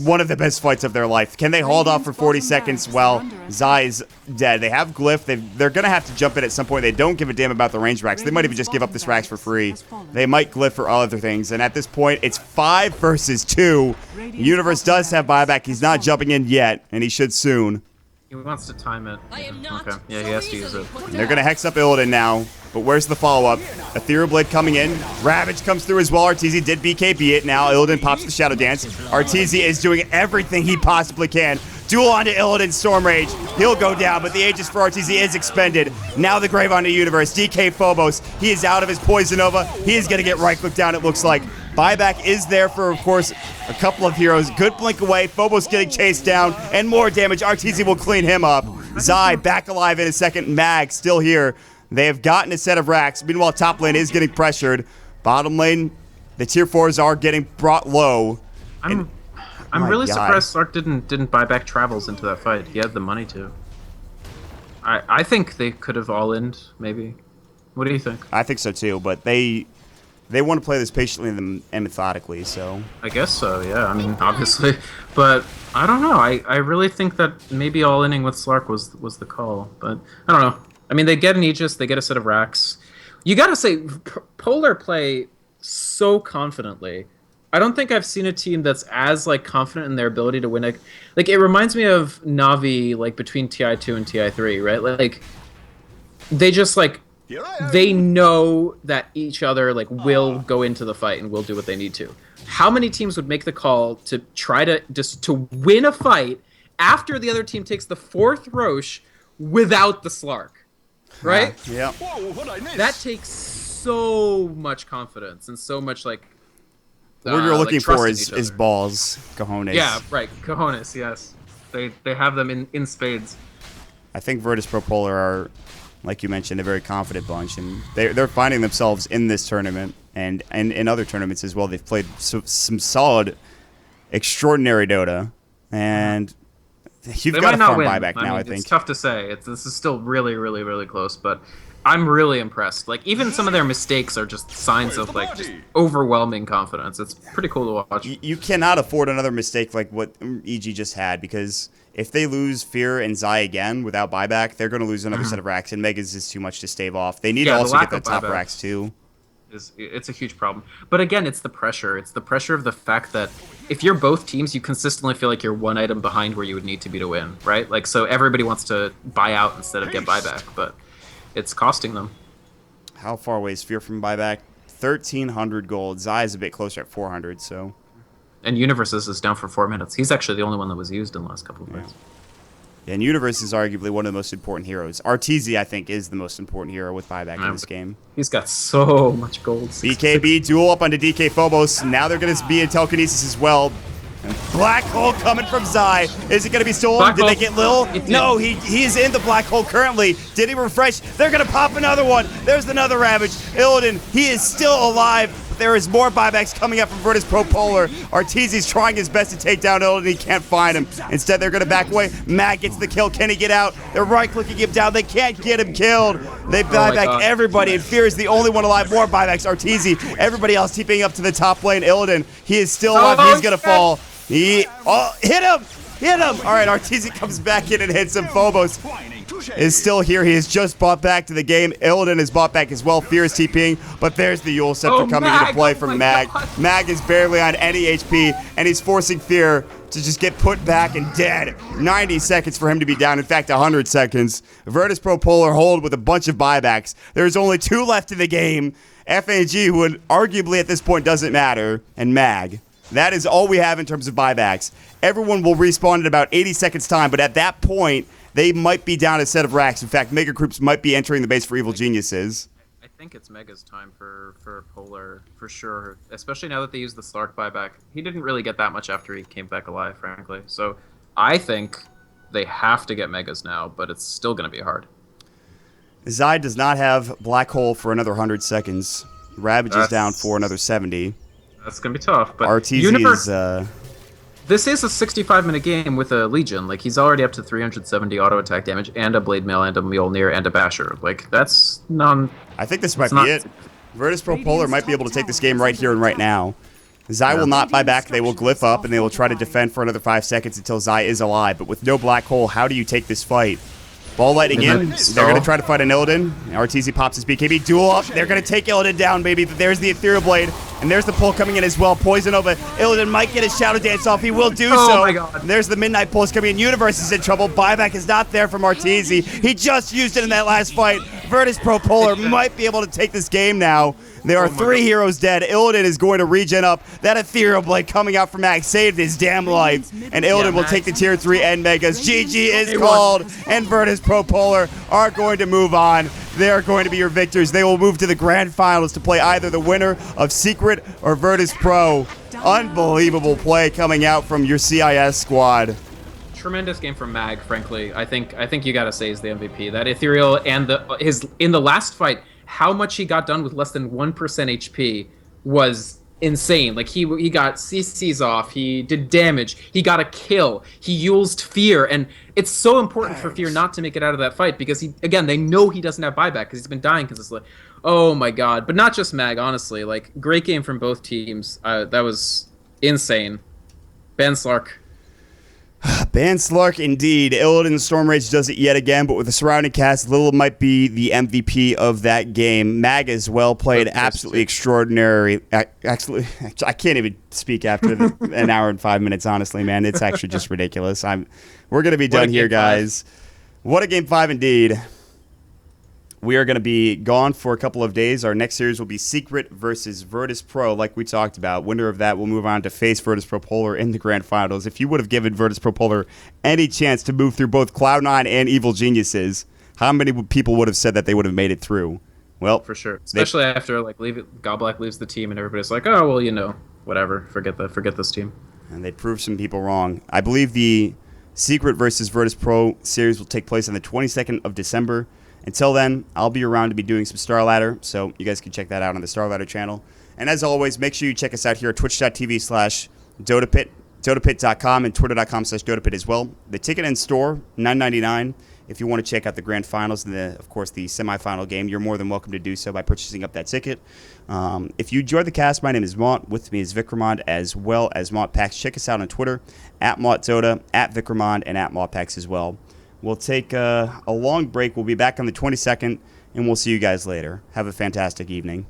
one of the best fights of their life. Can they hold off for 40 seconds while Zai's dead? They have Glyph. They're going to have to jump in at some point. They don't give a damn about the range racks. They might even just give up this racks for free. They might Glyph for other things. And at this point, it's 5 versus 2. Universe does have buyback. He's not jumping in yet, and he should soon. He wants to time it. Okay. Yeah, he has to use it. And they're going to hex up Illidan now. But where's the follow-up? Ethereal Blade coming in. Ravage comes through as well. RTZ did BKB it. Now Illidan pops the Shadow Dance. RTZ is doing everything he possibly can. Duel onto Illidan Storm Rage. He'll go down, but the Aegis for RTZ is expended. Now the Grave onto Universe. DK Phobos. He is out of his Poison Nova. He is going to get right-clicked down, it looks like. Buyback is there for, of course, a couple of heroes. Good blink away. Phobos getting chased down. And more damage. RTZ will clean him up. Zai back alive in a second. Mag still here. They have gotten a set of racks. Meanwhile, top lane is getting pressured. Bottom lane, the tier 4s are getting brought low. I'm really surprised Slark didn't buy back travels into that fight. He had the money to. I think they could have all-ined, maybe. What do you think? I think so too, but they want to play this patiently and methodically, so. I guess so, yeah. I mean, obviously. But I don't know. I really think that maybe all-inning with Slark was the call. But I don't know. I mean, they get an Aegis, they get a set of racks. You gotta say, Polar play so confidently. I don't think I've seen a team that's as confident in their ability to win. It reminds me of Navi between TI2 and TI3, right? They just they know that each other will go into the fight and will do what they need to. How many teams would make the call to try to win a fight after the other team takes the 4th Roche without the Slark? Right? Yeah. That takes so much confidence and so much what you're looking for is balls, cojones. Yeah, right. Cojones, yes. They have them in spades. I think Virtus.Pro Polar are, like you mentioned, a very confident bunch, and they're finding themselves in this tournament and in other tournaments as well. They've played some solid, extraordinary Dota, and you've got a farm buyback now, I think. It's tough to say. This is still really, really, really close, but I'm really impressed. Like, even some of their mistakes are just signs of, like, just overwhelming confidence. It's pretty cool to watch. You cannot afford another mistake like what EG just had, because if they lose Fear and Zai again without buyback, they're going to lose another set of racks, and Megas is too much to stave off. They need to also get the top racks, too. It's a huge problem. But again, it's the pressure. It's the pressure of the fact that if you're both teams, you consistently feel like you're one item behind where you would need to be to win, right? Like, so everybody wants to buy out instead of get buyback, but it's costing them. How far away is Fear from buyback? 1,300 gold. Zai is a bit closer at 400, so... And Universes is down for 4 minutes. He's actually the only one that was used in the last couple of days. Yeah, and Universe is arguably one of the most important heroes. Arteezy, I think, is the most important hero with buyback in this game. He's got so much gold. BKB duel up onto DK Phobos. Now they're going to be in telekinesis as well. And Black Hole coming from Zai. Is it going to be stolen? Did they get Lil? No, he is in the Black Hole currently. Did he refresh? They're going to pop another one. There's another Ravage. Illidan, he is still alive. But there is more buybacks coming up from Virtus.Pro Polar. Arteezy's trying his best to take down Illidan. He can't find him. Instead, they're going to back away. Mag gets the kill. Can he get out? They're right-clicking him down. They can't get him killed. They buy back everybody, and Fear is the only one alive. More buybacks. Arteezy. Everybody else TPing up to the top lane. Illidan, he is still alive. He's going to fall. Hit him! Hit him! All right, Arteezy comes back in and hits him. Phobos is still here. He has just bought back to the game. Illidan is bought back as well. Fear is TPing, but there's the Yule Scepter coming into play from Mag. Mag is barely on any HP, and he's forcing Fear to just get put back and dead. 90 seconds for him to be down. In fact, 100 seconds. Virtus.Pro Polar hold with a bunch of buybacks. There's only 2 left in the game. FAG, who arguably at this point doesn't matter, and Mag. That is all we have in terms of buybacks. Everyone will respawn in about 80 seconds time, but at that point, they might be down a set of racks. In fact, Mega Groups might be entering the base for Evil Geniuses. I think it's Mega's time for Polar, for sure. Especially now that they used the Slark buyback. He didn't really get that much after he came back alive, frankly. So I think they have to get Megas now, but it's still going to be hard. Zai does not have Black Hole for another 100 seconds. Ravage is down for another 70. That's going to be tough. But Arteezy is... This is a 65-minute game with a Legion. Like, he's already up to 370 auto attack damage, and a Blade Mail, and a Mjolnir, and a Basher. Like, that's I think this might be it. Virtus.Pro Polar might be able to take this game right here and right now. Zai will not buy back. They will glyph up, and they will try to defend for another 5 seconds until Zai is alive. But with no Black Hole, how do you take this fight? Ball lightning in. They're going to try to fight an Illidan. Arteezy pops his BKB. Duel up. They're going to take Illidan down, baby. There's the Ethereal Blade. And there's the pull coming in as well. Poison over. Illidan might get his Shadow Dance off. He will do so. Oh my god. There's the Midnight Pulse coming in. Universe is in trouble. Buyback is not there from Arteezy. He just used it in that last fight. Virtus.Pro Polar might be able to take this game now. There are 3 heroes dead. Illidan is going to regen up. That Ethereal Blade coming out from Max saved his damn life. And Illidan will take the tier 3 end Megas. GG is called. And Virtus.Pro Polar are going to move on. They are going to be your victors. They will move to the grand finals to play either the winner of Secret or Virtus.Pro. Unbelievable play coming out from your CIS squad. Tremendous game from Mag, frankly. I think you gotta say he's the MVP. That Ethereal and in the last fight, how much he got done with less than 1% HP was insane. Like, he got CCs off, he did damage, he got a kill, he used Fear, and it's so important for Fear not to make it out of that fight because they know he doesn't have buyback because he's been dying consistently. Oh my god. But not just Mag, honestly. Like, great game from both teams. That was insane. Ben Slark. Ban Slark indeed. Illidan Storm Rage does it yet again, but with the surrounding cast, Lil might be the MVP of that game. Mag as well played absolutely extraordinary. Actually, I can't even speak after an hour and 5 minutes, honestly, man. It's actually just ridiculous. We're going to be done here, guys. What a game 5 indeed. We are going to be gone for a couple of days. Our next series will be Secret versus Virtus.Pro, like we talked about. Winner of that will move on to face Virtus.Pro Polar in the grand finals. If you would have given Virtus.Pro Polar any chance to move through both Cloud9 and Evil Geniuses, how many people would have said that they would have made it through? Well, for sure. Especially after Godblack leaves the team and everybody's like, oh, well, whatever. Forget this team. And they proved some people wrong. I believe the Secret versus Virtus.Pro series will take place on the 22nd of December. Until then, I'll be around to be doing some Star Ladder, so you guys can check that out on the Star Ladder channel. And as always, make sure you check us out here at twitch.tv/DotaPit, DotaPit.com, and twitter.com/DotaPit as well. The ticket in store, $9.99. If you want to check out the grand finals and, of course, the semifinal game, you're more than welcome to do so by purchasing up that ticket. If you enjoyed the cast, my name is Mont. With me is Vikramond as well as MontPax. Check us out on Twitter, @MontDota, @Vikramond, and @MontPax as well. We'll take a long break. We'll be back on the 22nd, and we'll see you guys later. Have a fantastic evening.